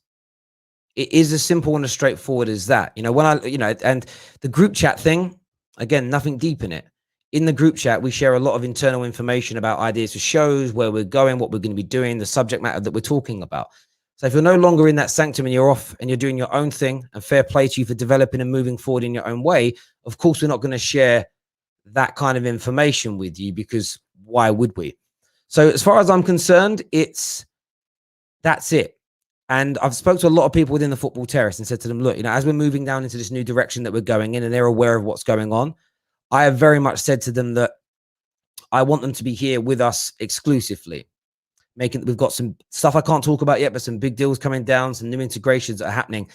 It is as simple and as straightforward as that. And the group chat thing, again, nothing deep in it. In the group chat, we share a lot of internal information about ideas for shows, where we're going, what we're going to be doing, the subject matter that we're talking about. So if you're no longer in that sanctum and you're off and you're doing your own thing, and fair play to you for developing and moving forward in your own way, of course, we're not going to share that kind of information with you, because why would we? So as far as I'm concerned, that's it. And I've spoke to a lot of people within the football terrace and said to them, look, as we're moving down into this new direction that we're going in, and they're aware of what's going on, I have very much said to them that I want them to be here with us exclusively. We've got some stuff I can't talk about yet, but some big deals coming down, some new integrations that are happening.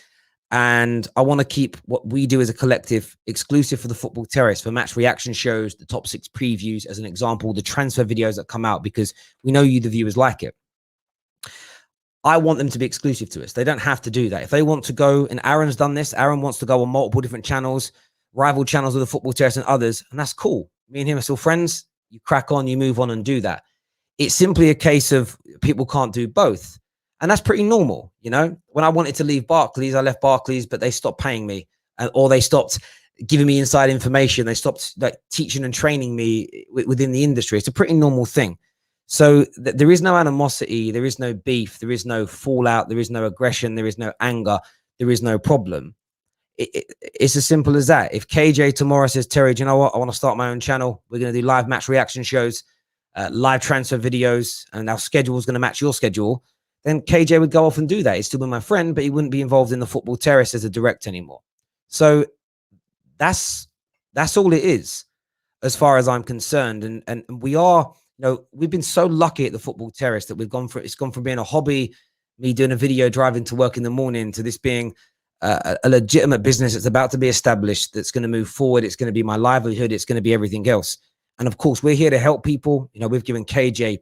And I want to keep what we do as a collective exclusive for the football terrace, for match reaction shows, the top 6 previews, as an example, the transfer videos that come out, because we know you, the viewers, like it. I want them to be exclusive to us. They don't have to do that. If they want to go, and Aaron's done this, Aaron wants to go on multiple different channels, rival channels of the football terrace and others, and that's cool. Me and him are still friends. You crack on, you move on and do that. It's simply a case of people can't do both. And that's pretty normal. When I wanted to leave Barclays, I left Barclays, but they stopped paying me, or they stopped giving me inside information. They stopped teaching and training me within the industry. It's a pretty normal thing. So there is no animosity, there is no beef, there is no fallout, there is no aggression, there is no anger, there is no problem. It's as simple as that. If KJ tomorrow says, Terry, do you know what? I want to start my own channel. We're going to do live match reaction shows, live transfer videos, and our schedule is going to match your schedule, then KJ would go off and do that. He'd still be my friend, but he wouldn't be involved in the football terrace as a direct anymore. So that's all it is, as far as I'm concerned. And we are, we've been so lucky at the Football Terrace that it's gone from being a hobby, me doing a video driving to work in the morning, to this being a legitimate business that's about to be established, that's going to move forward. It's going to be my livelihood. It's going to be everything else. And of course, we're here to help people. We've given KJ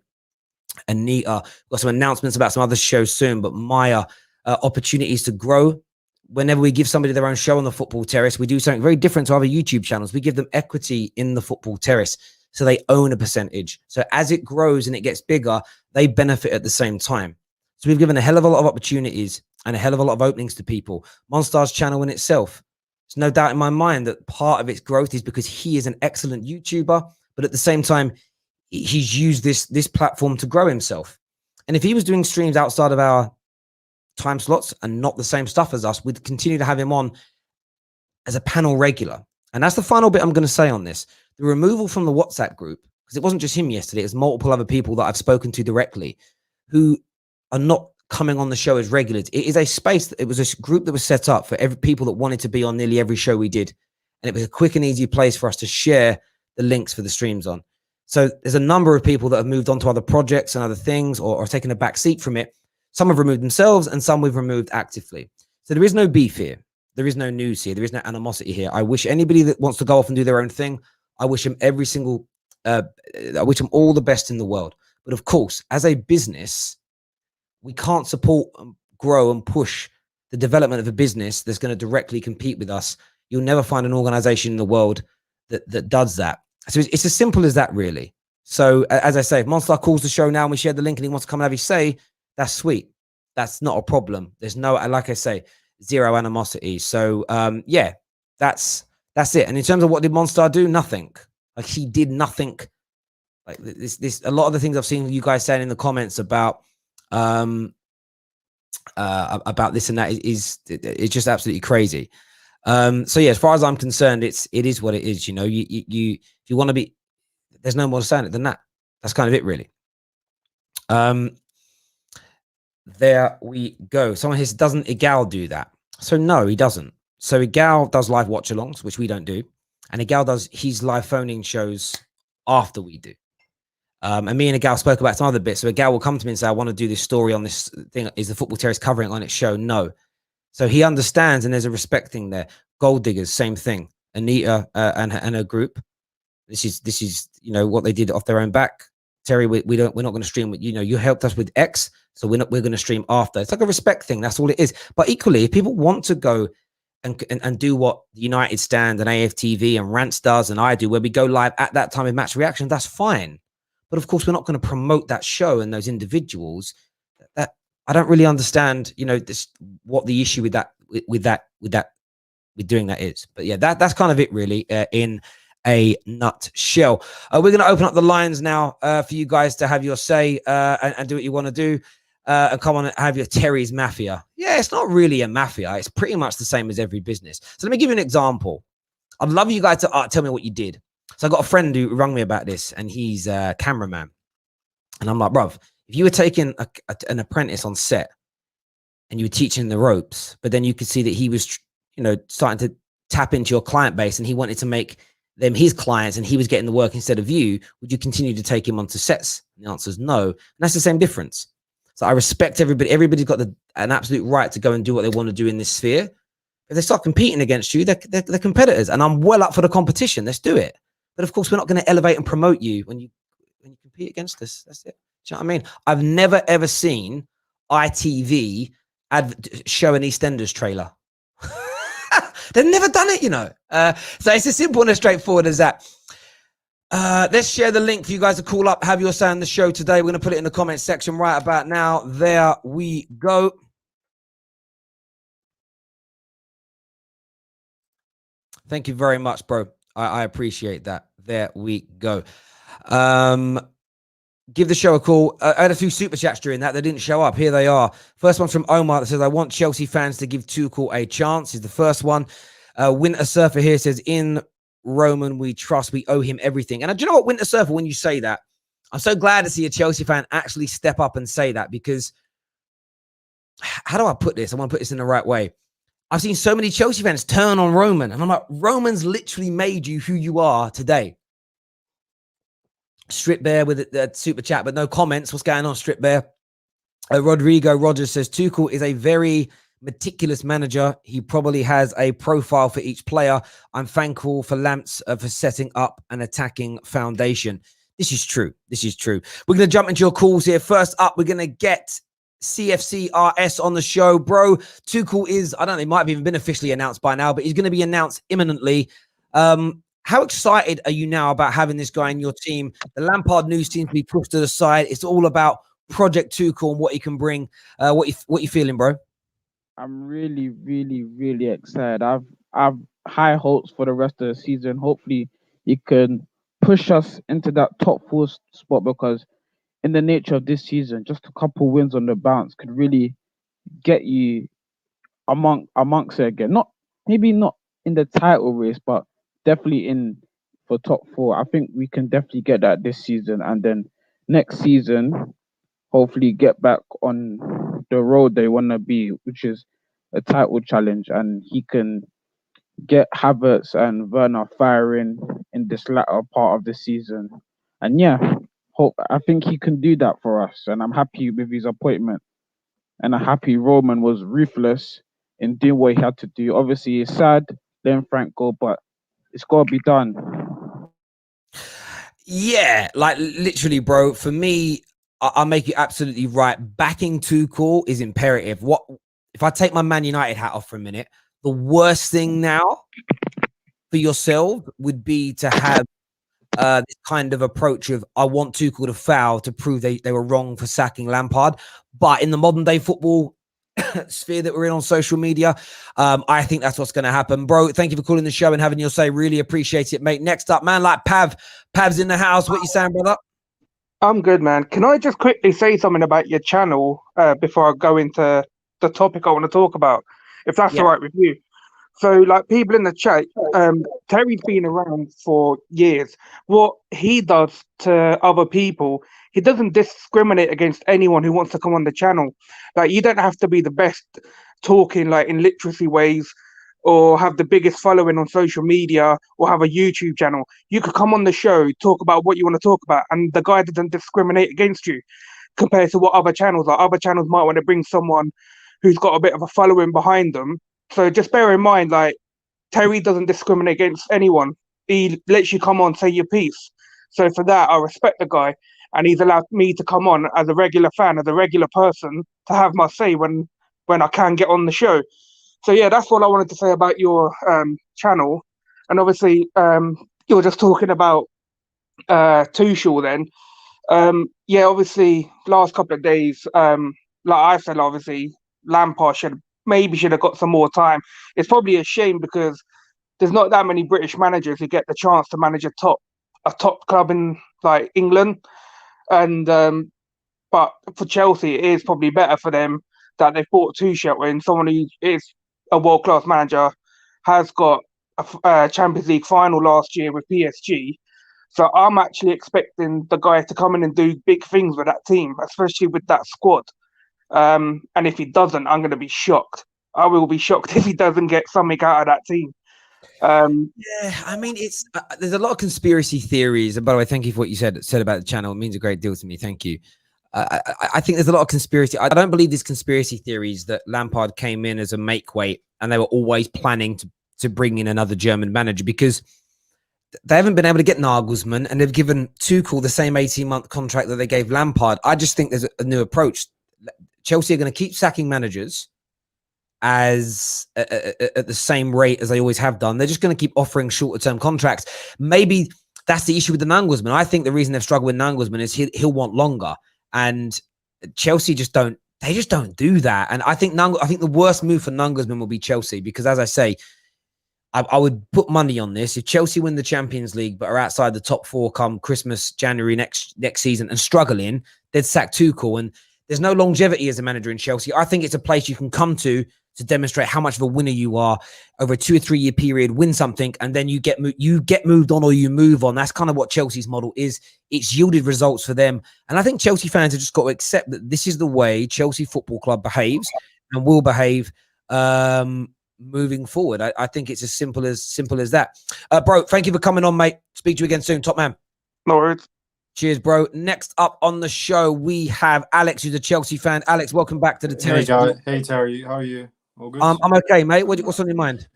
and Nita, got some announcements about some other shows soon, but Maya, opportunities to grow. Whenever we give somebody their own show on the Football Terrace, we do something very different to other YouTube channels. We give them equity in the Football Terrace, so they own a percentage. So as it grows and it gets bigger, they benefit at the same time. So we've given a hell of a lot of opportunities and a hell of a lot of openings to people. Monstar's channel in itself, there's no doubt in my mind that part of its growth is because he is an excellent YouTuber, but at the same time, he's used this platform to grow himself. And if he was doing streams outside of our time slots and not the same stuff as us, we'd continue to have him on as a panel regular. And that's the final bit I'm going to say on this. The removal from the WhatsApp group, because it wasn't just him yesterday, it was multiple other people that I've spoken to directly who are not coming on the show as regulars. It is a space, it was a group that was set up for people that wanted to be on nearly every show we did. And it was a quick and easy place for us to share the links for the streams on. So there's a number of people that have moved on to other projects and other things, or taken a back seat from it. Some have removed themselves and some we've removed actively. So there is no beef here. There is no news here. There is no animosity here. I wish anybody that wants to go off and do their own thing, I wish them I wish them all the best in the world. But of course, as a business, we can't support and grow and push the development of a business that's going to directly compete with us. You'll never find an organization in the world that does that. So it's as simple as that, really. So as I say, if Monstar calls the show now and we share the link and he wants to come and have his say, that's sweet. That's not a problem. There's no, like I say, zero animosity. So yeah, that's it. And in terms of what did Monstar do? Nothing. Like, he did nothing. Like this a lot of the things I've seen you guys saying in the comments about this and that is just absolutely crazy. So yeah, as far as I'm concerned, it is what it is. You if you want to be, there's no more to say than that. That's kind of it, really. There we go. Someone here says, doesn't Igal do that? So no, he doesn't. So Igal does live watch-alongs, which we don't do, and Igal does his live phoning shows after we do. And me and Igal spoke about some other bits. So Igal will come to me and say, I want to do this story on this thing. Is the Football Terrace covering on its show? No. So he understands, and there's a respect thing there. Gold Diggers, same thing. Anita and her group. This is what they did off their own back. Terry, we're not going to stream with you helped us with X, so we're going to stream after. It's like a respect thing. That's all it is. But equally, if people want to go and do what the United Stand and AFTV and Rants does and I do, where we go live at that time of match reaction, that's fine. But of course, we're not going to promote that show and those individuals. That I don't really understand, what the issue with doing that is. But yeah, that's kind of it, really, in a nutshell. We're going to open up the lines now for you guys to have your say and do what you want to do. And come on and have your Terry's Mafia. Yeah, it's not really a mafia. It's pretty much the same as every business. So let me give you an example. I'd love you guys to tell me what you did. So I got a friend who rang me about this, and he's a cameraman. And I'm like, bruv, if you were taking an apprentice on set and you were teaching the ropes, but then you could see that he was, starting to tap into your client base and he wanted to make them his clients and he was getting the work instead of you, would you continue to take him onto sets? And the answer is no. And that's the same difference. So I respect everybody. Everybody's got an absolute right to go and do what they want to do in this sphere. If they start competing against you, they're competitors. And I'm well up for the competition. Let's do it. But of course, we're not going to elevate and promote you when you compete against us. That's it. Do you know what I mean? I've never, ever seen ITV show an EastEnders trailer. They've never done it, So it's as simple and as straightforward as that. Let's share the link for you guys to call up, have your say on the show today. We're going to put it in the comments section right about now. There we go. Thank you very much, bro. I appreciate that. There we go. Give the show a call. I had a few super chats during that. They didn't show up. Here they are. First one's from Omar that says, I want Chelsea fans to give Tuchel a chance. Is the first one. Winter Surfer here says, in Roman we trust, we owe him everything. And do you know what, Winter Surfer, when you say that, I'm so glad to see a Chelsea fan actually step up and say that, because how do I put this? I want to put this in the right way. I've seen so many Chelsea fans turn on Roman, and I'm like, Roman's literally made you who you are today. Strip Bear with a super chat, but no comments. What's going on, Strip Bear? Rodrigo Rogers says Tuchel is a very meticulous manager. He probably has a profile for each player. I'm thankful for Lamps for setting up an attacking foundation. This is true. This is true. We're going to jump into your calls here. First up, we're going to get CFCRS on the show. Bro, Tuchel is, I don't know, it might have even been officially announced by now, but he's going to be announced imminently. How excited are you now about having this guy in your team? The Lampard news seems to be pushed to the side. It's all about Project Tuchel and what he can bring. What you feeling, bro? I'm really, really, really excited. I've high hopes for the rest of the season. Hopefully, he can push us into that top 4 spot, because in the nature of this season, just a couple wins on the bounce could really get you amongst it again. Maybe not in the title race, but definitely in for top 4. I think we can definitely get that this season, and then next season, hopefully get back on the road they want to be, which is a title challenge, and he can get Havertz and Werner firing in this latter part of the season. And yeah, I think he can do that for us, and I'm happy with his appointment. And I'm happy Roman was ruthless in doing what he had to do. Obviously, it's sad letting Frank go, but it's got to be done. Yeah, like literally, bro. For me, I'll make you absolutely right. Backing Tuchel is imperative. What if I take my Man United hat off for a minute? The worst thing now for yourself would be to have this kind of approach of I want Tuchel to foul to prove they were wrong for sacking Lampard. But in the modern day football sphere that we're in on social media, I think that's what's going to happen. Bro, thank you for calling the show and having your say. Really appreciate it, mate. Next up, man, like Pav's in the house. What you saying, brother? I'm good, man. Can I just quickly say something about your channel before I go into the topic I want to talk about, if that's all right with you? So, like, people in the chat, Terry's been around for years. What he does to other people, he doesn't discriminate against anyone who wants to come on the channel. Like, you don't have to be the best talking, like, in literacy ways, or have the biggest following on social media, or have a YouTube channel. You could come on the show, talk about what you want to talk about, and the guy doesn't discriminate against you compared to what other channels are. Other channels might want to bring someone who's got a bit of a following behind them. So just bear in mind, like, Terry doesn't discriminate against anyone. He lets you come on, say your piece. So for that, I respect the guy, and he's allowed me to come on as a regular fan, as a regular person, to have my say when I can get on the show. So yeah, that's what I wanted to say about your channel. And obviously, you were just talking about Tuchel then. Yeah, obviously, last couple of days, like I said, obviously, Lampard should have got some more time. It's probably a shame because there's not that many British managers who get the chance to manage a top club in like England. And but for Chelsea, it is probably better for them that they bought Tuchel in, someone who is a world-class manager, has got a Champions League final last year with PSG. So I'm actually expecting the guy to come in and do big things with that team, especially with that squad. And if he doesn't, I'm going to be shocked. I will be shocked if he doesn't get something out of that team. Yeah, I mean, it's there's a lot of conspiracy theories. And by the way, thank you for what you said about the channel. It means a great deal to me. Thank you. I think there's a lot of conspiracy. I don't believe these conspiracy theories that Lampard came in as a make weight and they were always planning to bring in another German manager, because they haven't been able to get Nagelsmann, and they've given Tuchel the same 18-month contract that they gave Lampard. I just think there's a new approach. Chelsea are going to keep sacking managers as at the same rate as they always have done. They're just going to keep offering shorter-term contracts. Maybe that's the issue with the Nagelsmann. I think the reason they've struggled with Nagelsmann is he'll want longer, and Chelsea just don't do that. And I think the worst move for Nagelsmann will be Chelsea, because, as I say, I would put money on this. If Chelsea win the Champions League but are outside the top 4 come Christmas, January next season and struggling, they'd sack Tuchel. And there's no longevity as a manager in Chelsea. I think it's a place you can come to demonstrate how much of a winner you are over a 2 or 3 year period, win something, and then you get moved on, or you move on. That's kind of what Chelsea's model is. It's yielded results for them. And I think Chelsea fans have just got to accept that this is the way Chelsea Football Club behaves and will behave moving forward. I think it's as simple as that. Bro, thank you for coming on, mate. Speak to you again soon. Top man. No worries. Cheers, bro. Next up on the show, we have Alex, who's a Chelsea fan. Alex, welcome back to the Terrace. Hey, Terry. How are you? All good? I'm okay, mate. What's on your mind?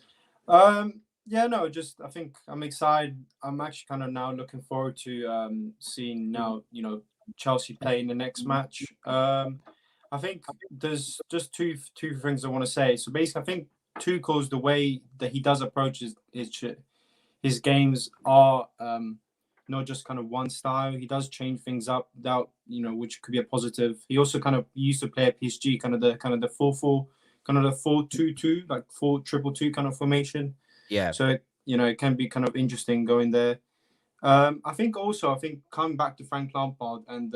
Yeah, no, just I think I'm excited. I'm actually kind of now looking forward to seeing now, Chelsea play in the next match. I think there's just two things I want to say. So basically, I think Tuchel's the way that he does approach his games are not just kind of one style. He does change things up without, which could be a positive. He also kind of used to play at PSG, kind of the 4-4, kind of the 4-2-2, like 4-2-2 kind of formation. Yeah. So it can be kind of interesting going there. I think coming back to Frank Lampard and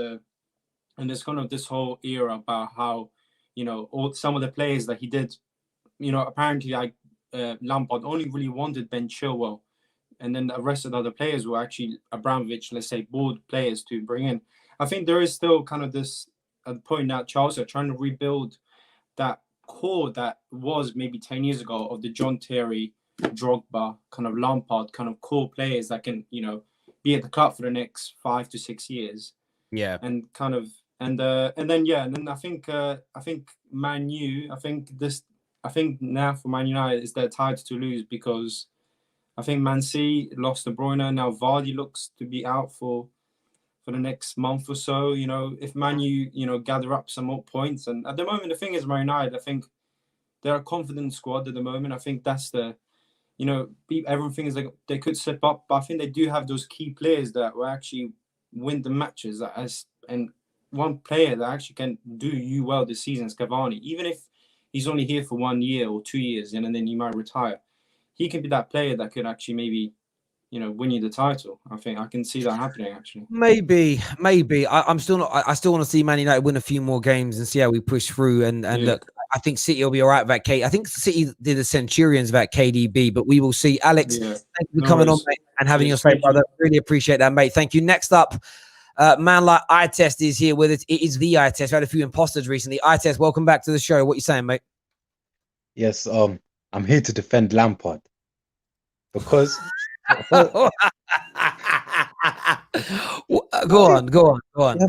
there's kind of this whole era about how some of the players that he did, apparently Lampard only really wanted Ben Chilwell, and then the rest of the other players were actually Abramovich, let's say, board players to bring in. I think there is still kind of this point that Chelsea are trying to rebuild that core that was maybe 10 years ago of the John Terry, Drogba, kind of Lampard, kind of core players that can, be at the club for the next 5 to 6 years. Yeah. And kind of, and then I think Man U, I think now for Man United is their tide to lose, because I think Man City lost De Bruyne. Now Vardy looks to be out for the next month or so. If Man U, gather up some more points. And at the moment, the thing is, Man United, I think they're a confident squad at the moment. I think that's everyone thinks like they could slip up, but I think they do have those key players that will actually win the matches. And one player that actually can do you well this season is Cavani. Even if he's only here for 1 year or 2 years, and then he might retire, he can be that player that could actually maybe, win you the title. I think I can see that happening actually. Maybe. I'm still not. I still want to see Man United win a few more games and see how we push through. And look, I think City will be all right without K. I think City did the Centurions without KDB, but we will see. Alex, thank you for coming on, mate, and having your say, brother. Really appreciate that, mate. Thank you. Next up, man like Eye Test is here with it. It is the Eye Test. We had a few imposters recently. Eye Test, welcome back to the show. What you saying, mate? Yes, I'm here to defend Lampard because go on.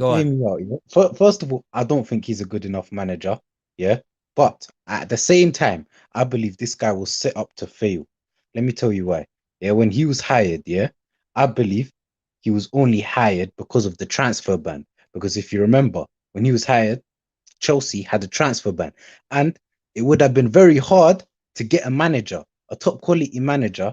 First of all, I don't think he's a good enough manager. Yeah, but at the same time, I believe this guy was set up to fail. Let me tell you why. Yeah, when he was hired, I believe he was only hired because of the transfer ban. Because if you remember, when he was hired, Chelsea had a transfer ban, and it would have been very hard to get a manager, a top quality manager,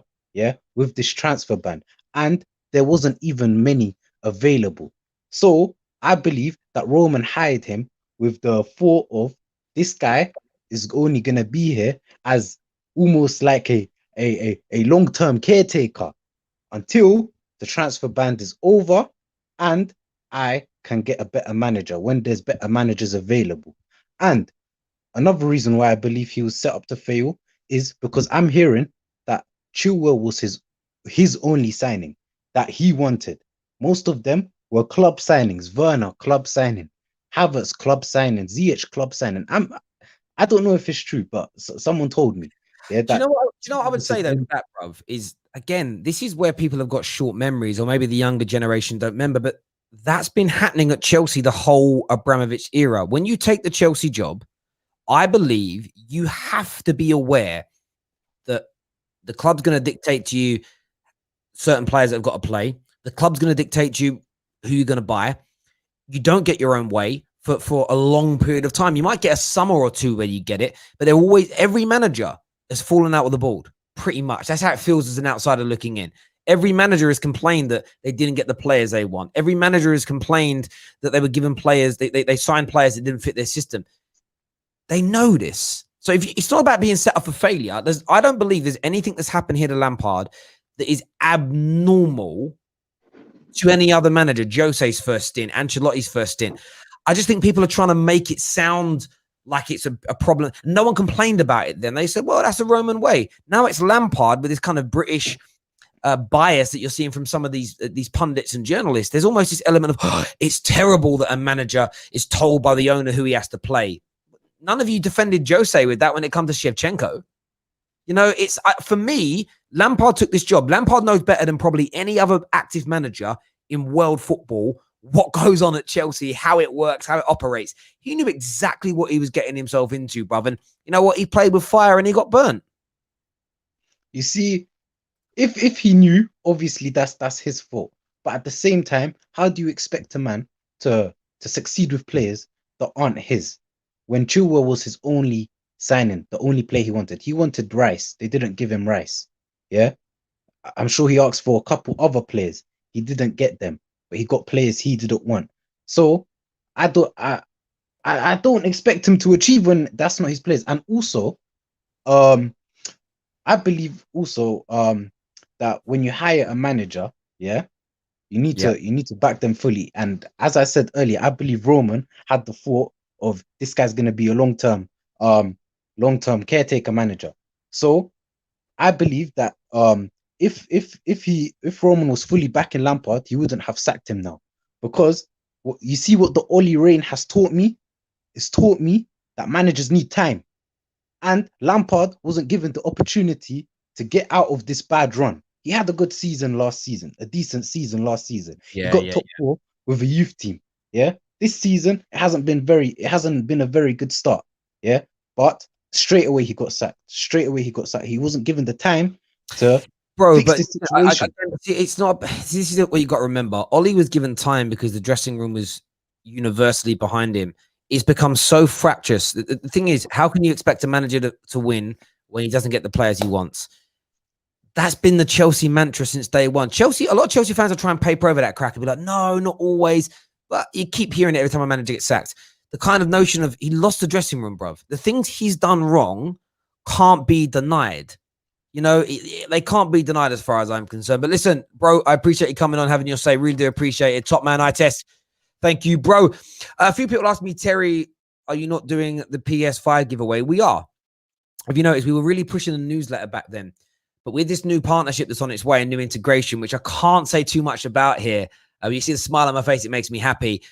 with this transfer ban, and there wasn't even many available. So I believe that Roman hired him with the thought of this guy is only going to be here as almost like a long-term caretaker until the transfer ban is over and I can get a better manager when there's better managers available. And another reason why I believe he was set up to fail is because I'm hearing that Chilwell was his only signing that he wanted. Most of them were club signings. Werner, club signing. Havertz, club signing. Ziyech, club signing. I don't know if it's true, but someone told me. Yeah, do you know what I would say though, that, bruv, is again, this is where people have got short memories, or maybe the younger generation don't remember, but that's been happening at Chelsea the whole Abramovich era. When you take the Chelsea job, I believe you have to be aware that the club's going to dictate to you certain players that have got to play. The club's going to dictate to you who you're going to buy. You don't get your own way for a long period of time. You might get a summer or two where you get it, but every manager has fallen out with the board, pretty much. That's how it feels as an outsider looking in. Every manager has complained that they didn't get the players they want. Every manager has complained that they were given players, they signed players that didn't fit their system. They know this. So it's not about being set up for failure. I don't believe there's anything that's happened here to Lampard that is abnormal to any other manager. Jose's first stint, Ancelotti's first stint. I just think people are trying to make it sound like it's a problem. No one complained about it then. They said, well, that's the Roman way. Now it's Lampard with this kind of British bias that you're seeing from some of these pundits and journalists. There's almost this element of, it's terrible that a manager is told by the owner who he has to play. None of you defended Jose with that when it comes to Shevchenko. For me, Lampard took this job. Lampard knows better than probably any other active manager. in world football what goes on at Chelsea, how it works, how it operates. He knew exactly what he was getting himself into, bruv. And you know what? He played with fire and he got burnt. You see, if he knew, obviously that's his fault. But at the same time, how do you expect a man to succeed with players that aren't his? When Chilwell was his only signing, the only player he wanted Rice. They didn't give him Rice. Yeah, I'm sure he asked for a couple other players. He didn't get them, but he got players he didn't want. So I don't expect him to achieve when that's not his players. And also, I believe also that when you hire a manager, yeah, you need to back them fully. And as I said earlier, I believe Roman had the thought of this guy's gonna be a long-term caretaker manager. So I believe that if Roman was fully backing Lampard, he wouldn't have sacked him now. Because you see what the Oli reign has taught me? It's taught me that managers need time. And Lampard wasn't given the opportunity to get out of this bad run. He had a good season last season, a decent season last season. He got top 4 with a youth team. Yeah. This season it hasn't been a very good start. Yeah. But straight away he got sacked. He wasn't given the time to fix this situation. It's not. This is what you got to remember. Oli was given time because the dressing room was universally behind him. It's become so fractious. The thing is, how can you expect a manager to win when he doesn't get the players he wants? That's been the Chelsea mantra since day one. A lot of Chelsea fans will try and paper over that crack and be like, no, not always. But you keep hearing it every time a manager gets sacked. The kind of notion of he lost the dressing room, bruv. The things he's done wrong can't be denied. You know, they can't be denied as far as I'm concerned. But listen, bro, I appreciate you coming on, having your say. Really do appreciate it. Top man, I test. Thank you, bro. A few people asked me, Terry, are you not doing the PS5 giveaway? We are. Have you noticed we were really pushing the newsletter back then? But with this new partnership that's on its way and new integration, which I can't say too much about here, you see the smile on my face, it makes me happy.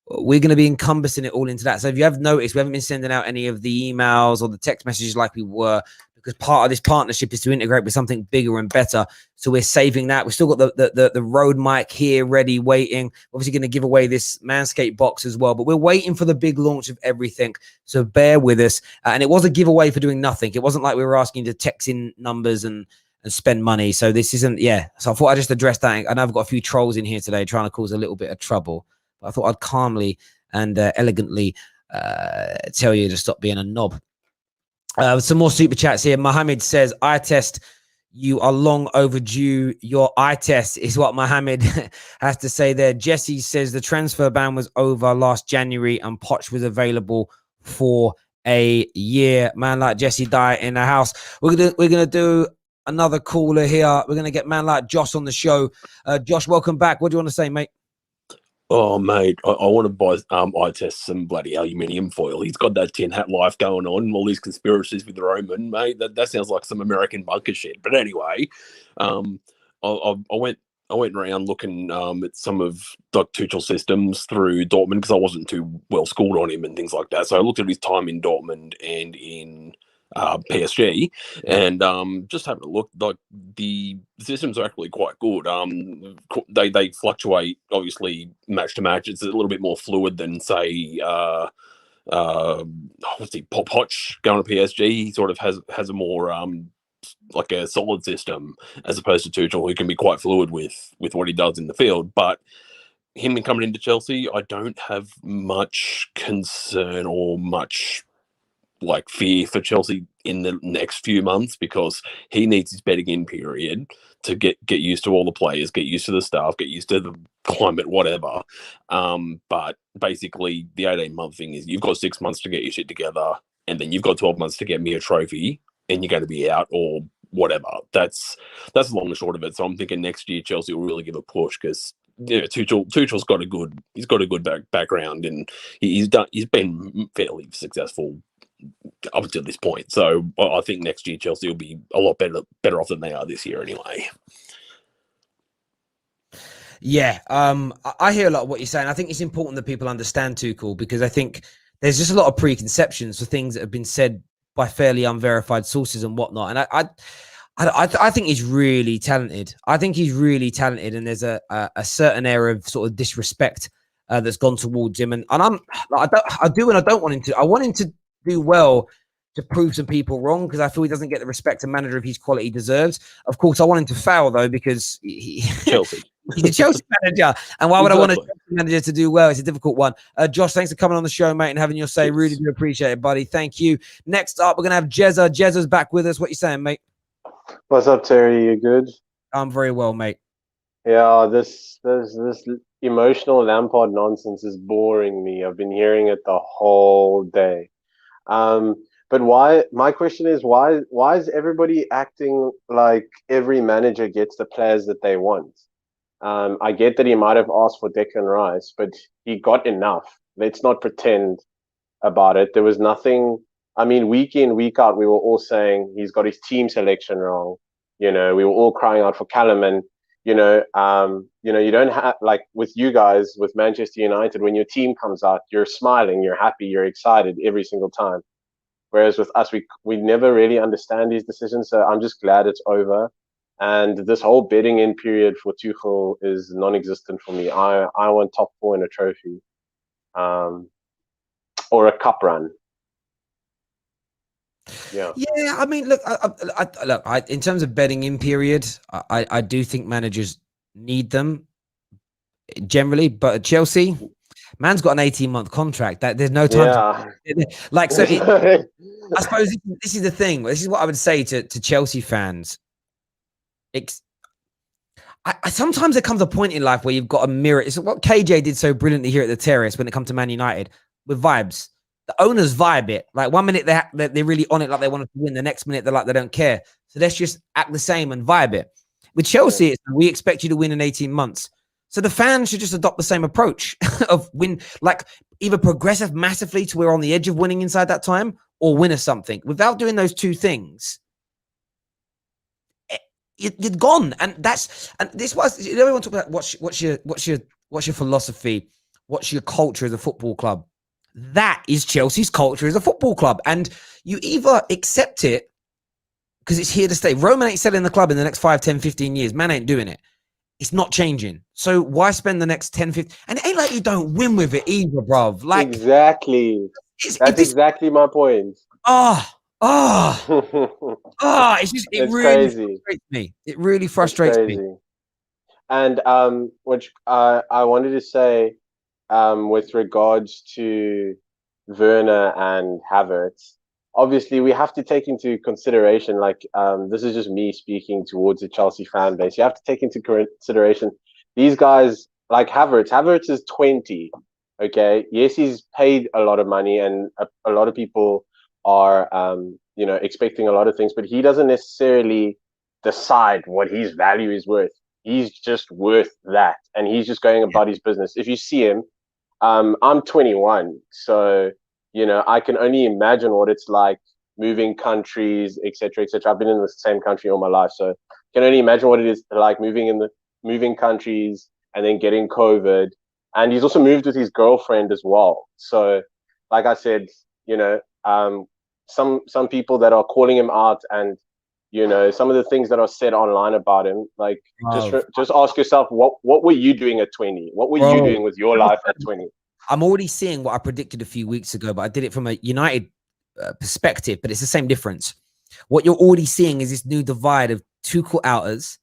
We're going to be encompassing it all into that. So if you have noticed, we haven't been sending out any of the emails or the text messages like we were, because part of this partnership is to integrate with something bigger and better. So we're saving that. We've still got the Rode mic here ready, waiting. Obviously going to give away this Manscaped box as well, but we're waiting for the big launch of everything. So bear with us. And it was a giveaway for doing nothing. It wasn't like we were asking you to text in numbers and spend money. So this isn't, So I thought I'd just address that. I know I've got a few trolls in here today trying to cause a little bit of trouble, but I thought I'd calmly and elegantly tell you to stop being a knob. Some more super chats here. Mohammed says, eye test, you are long overdue. Your eye test is what Mohammed has to say there. Jesse says the transfer ban was over last January and Poch was available for a year. Man like Jesse die in the house. We're gonna do another caller here. We're gonna get man like Josh on the show. Josh, welcome back. What do you want to say, mate? Oh, mate, I want to buy eye test some bloody aluminium foil. He's got that tin hat life going on, all these conspiracies with Roman, mate. That sounds like some American bunker shit. But anyway, I went around looking at some of Dr. Tuchel systems through Dortmund because I wasn't too well schooled on him and things like that. So I looked at his time in Dortmund and in PSG, and just having a look, like the systems are actually quite good. They fluctuate obviously match to match. It's a little bit more fluid than say Poch going to PSG. He sort of has a more like a solid system as opposed to Tuchel, who can be quite fluid with what he does in the field. But him coming into Chelsea, I don't have much concern or much like fear for Chelsea in the next few months, because he needs his bedding in period to get used to all the players, get used to the staff, get used to the climate, whatever. But basically the 18-month thing is you've got 6 months to get your shit together, and then you've got 12 months to get me a trophy, and you're going to be out or whatever. That's the long and short of it. So I'm thinking next year Chelsea will really give a push, because Tuchel's got a good background, and he's been fairly successful up until this point. So I think next year Chelsea will be a lot better off than they are this year anyway. Yeah, I hear a lot of what you're saying. I think it's important that people understand Tuchel, because I think there's just a lot of preconceptions for things that have been said by fairly unverified sources and whatnot. And I think he's really talented. I think he's really talented, and there's a certain air of sort of disrespect that's gone towards him. And I do and I don't want him to. I want him to do well to prove some people wrong, because I feel he doesn't get the respect a manager of his quality he deserves. Of course, I want him to fail though, because Chelsea. he's a Chelsea manager, and why would I want a Exactly. Chelsea manager to do well? It's a difficult one. Josh, thanks for coming on the show, mate, and having your say. Yes. Really do appreciate it, buddy. Thank you. Next up, we're gonna have Jezza. Jezza's back with us. What you saying, mate? What's up, Terry? You good? I'm very well, mate. Yeah, this emotional Lampard nonsense is boring me. I've been hearing it the whole day. But why? My question is why is everybody acting like every manager gets the players that they want? I get that he might have asked for Declan Rice, but he got enough. Let's not pretend about it. There was nothing. I mean, week in, week out, we were all saying he's got his team selection wrong. We were all crying out for Callum, and you don't have, like with you guys, with Manchester United, when your team comes out, you're smiling, you're happy, you're excited every single time. Whereas with us, we never really understand these decisions. So I'm just glad it's over. And this whole betting in period for Tuchel is non-existent for me. I want top 4 in a trophy, or a cup run. Yeah. I mean, look, in terms of betting in period, I do think managers need them generally, but at Chelsea, man's got an 18-month contract. That there's no time. Yeah. Like, so I suppose this is the thing. This is what I would say to Chelsea fans. Sometimes there comes a point in life where you've got a mirror. It's what KJ did so brilliantly here at the Terrace when it comes to Man United with vibes. The owners vibe it. Like 1 minute they're really on it, like they want to win. The next minute they're like they don't care. So let's just act the same and vibe it. With Chelsea, it's, we expect you to win in 18 months. So the fans should just adopt the same approach of win, like either progressive massively to we're on the edge of winning inside that time, or win us something. Without doing those two things, you're gone. And this was, everyone talk about what's your philosophy, what's your culture as a football club. That is Chelsea's culture as a football club. And you either accept it because it's here to stay. Roman ain't selling the club in the next 5, 10, 15 years. Man ain't doing it. It's not changing. So why spend the next 10, 15? And it ain't like you don't win with it either, bruv. Like, exactly. That's exactly my point. It's just, it really frustrates me. It really frustrates me. And which I wanted to say, with regards to Werner and Havertz, obviously we have to take into consideration, like, this is just me speaking towards the Chelsea fan base. You have to take into consideration these guys, like Havertz is 20. Okay. Yes, he's paid a lot of money, and a lot of people are, expecting a lot of things, but he doesn't necessarily decide what his value is worth. He's just worth that. And he's just going about his business. If you see him, I'm 21, so I can only imagine what it's like moving countries, etc., etc. I've been in the same country all my life, so I can only imagine what it is like moving countries and then getting COVID. And he's also moved with his girlfriend as well. So, like I said, some people that are calling him out, and some of the things that are said online about him, like, just ask yourself, what were you doing at 20? What were you doing with your life at 20? I'm already seeing what I predicted a few weeks ago, but I did it from a United perspective, but it's the same difference. What you're already seeing is this new divide of Tuchel outers,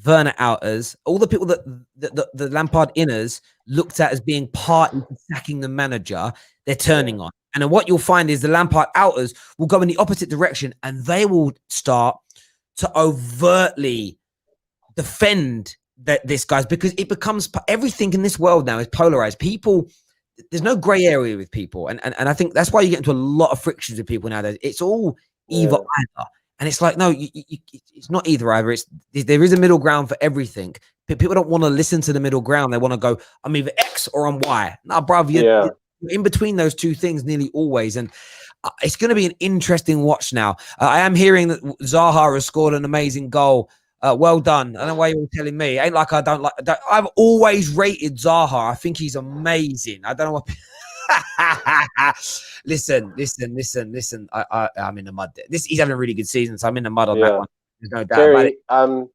Werner outers, all the people that the Lampard inners looked at as being party to sacking the manager, they're turning on. And then what you'll find is the Lampard outers will go in the opposite direction, and they will start to overtly defend this guy's, because it becomes everything in this world now is polarized. People, there's no gray area with people. And I think that's why you get into a lot of frictions with people nowadays. It's all either either. And it's like, no, it's not either either. There is a middle ground for everything. People don't want to listen to the middle ground. They want to go, I'm either X or I'm Y. Nah, bruv, you're in between those two things nearly always. And it's going to be an interesting watch now. I am hearing that Zaha has scored an amazing goal. Well done. I don't know why you're telling me. Ain't like I don't like. I've always rated Zaha. I think he's amazing. I don't know what. Listen. I'm in the mud. He's having a really good season, so I'm in the mud on that one. There's no doubt about it. Terry,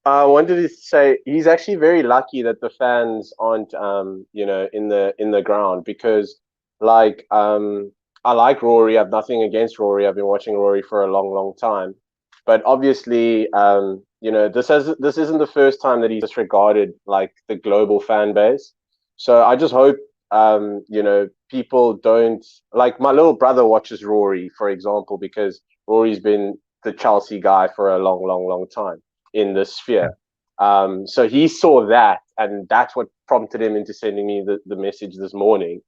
I wanted to say he's actually very lucky that the fans aren't, in the ground because, like, I like Rory. I have nothing against Rory. I've been watching Rory for a long, long time, but obviously, this isn't the first time that he's disregarded like the global fan base. So I just hope, people don't like. My little brother watches Rory, for example, because Rory's been the Chelsea guy for a long, long, long time in the sphere. So he saw that, and that's what prompted him into sending me the message this morning.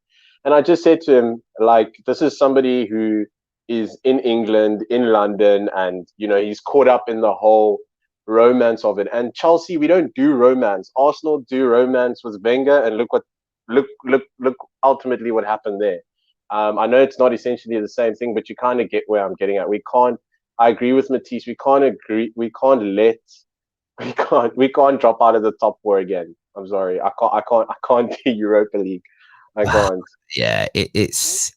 And I just said to him, like, this is somebody who is in England, in London, and he's caught up in the whole romance of it. And Chelsea, we don't do romance. Arsenal do romance with Wenger, and look ultimately what happened there. I know it's not essentially the same thing, but you kind of get where I'm getting at. I agree with Matisse. We can't drop out of the top four again. I'm sorry. I can't do Europa League. I can't. Yeah, it's.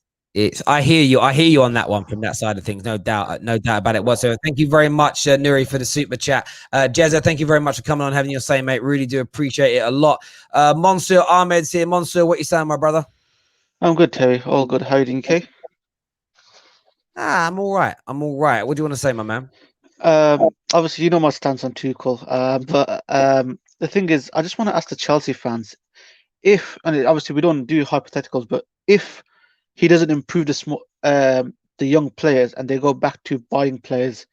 I hear you on that one from that side of things. No doubt about it whatsoever. Thank you very much, Nuri, for the super chat. Jezza, thank you very much for coming on, having your say, mate. Really do appreciate it a lot. Monsieur Ahmed's here. Monsieur, what you saying, my brother? I'm good, Terry. All good. How are you doing, Kay? I'm all right. What do you want to say, my man? Obviously, you know my stance on Tuchel. But the thing is, I just want to ask the Chelsea fans obviously we don't do hypotheticals, but if he doesn't improve the young players and they go back to buying players,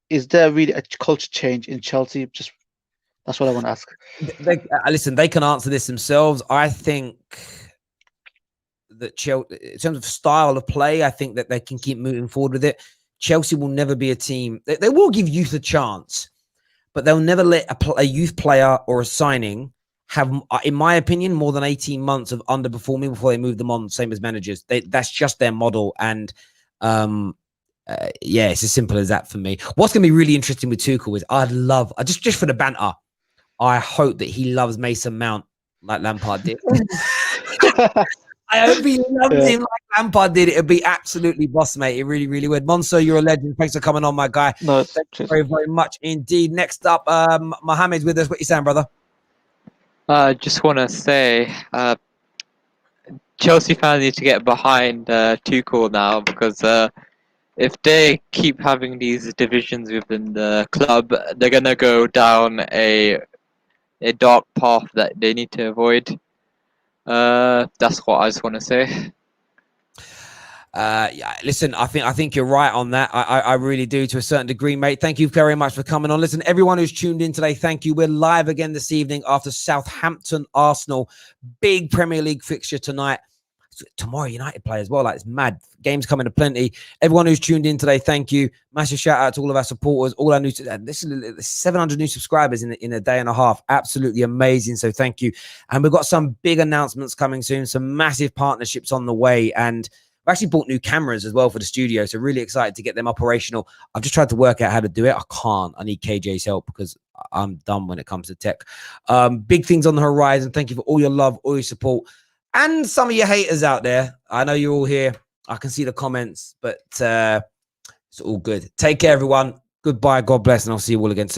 is there really a culture change in Chelsea? Just that's what I want to ask. Listen, they can answer this themselves. I think that Chelsea, in terms of style of play, I think that they can keep moving forward with it. Chelsea will never be a team. They will give youth a chance, but they'll never let a youth player or a signing have, in my opinion, more than 18 months of underperforming before they move them on, same as managers. That's just their model. And it's as simple as that for me. What's going to be really interesting with Tuchel is just for the banter, I hope that he loves Mason Mount like Lampard did. I hope he loves him like Lampard did. It would be absolutely boss, mate. It really, really would. Monso, you're a legend. Thanks for coming on, my guy. No, thank you very, very much indeed. Next up, Mohammed's with us. What you saying, brother? Just want to say, Chelsea fans need to get behind Tuchel now, because if they keep having these divisions within the club, they're gonna go down a dark path that they need to avoid. That's what I just want to say. Listen, I think you're right on that. I really do, to a certain degree, mate. Thank you very much for coming on. Listen, everyone who's tuned in today, thank you. We're live again this evening after Southampton Arsenal. Big Premier League fixture tonight. Tomorrow United play as well. Like, it's mad. Games coming to plenty. Everyone who's tuned in today, thank you. Massive shout out to all of our supporters, all our new 700 new subscribers in a day and a half. Absolutely amazing. So thank you. And we've got some big announcements coming soon, some massive partnerships on the way, and I've actually bought new cameras as well for the studio, so really excited to get them operational. I've just tried to work out how to do it. I can't. I need KJ's help because I'm dumb when it comes to tech. Big things on the horizon. Thank you for all your love, all your support, and some of your haters out there. I know you're all here. I can see the comments, but it's all good. Take care, everyone. Goodbye. God bless, and I'll see you all again soon.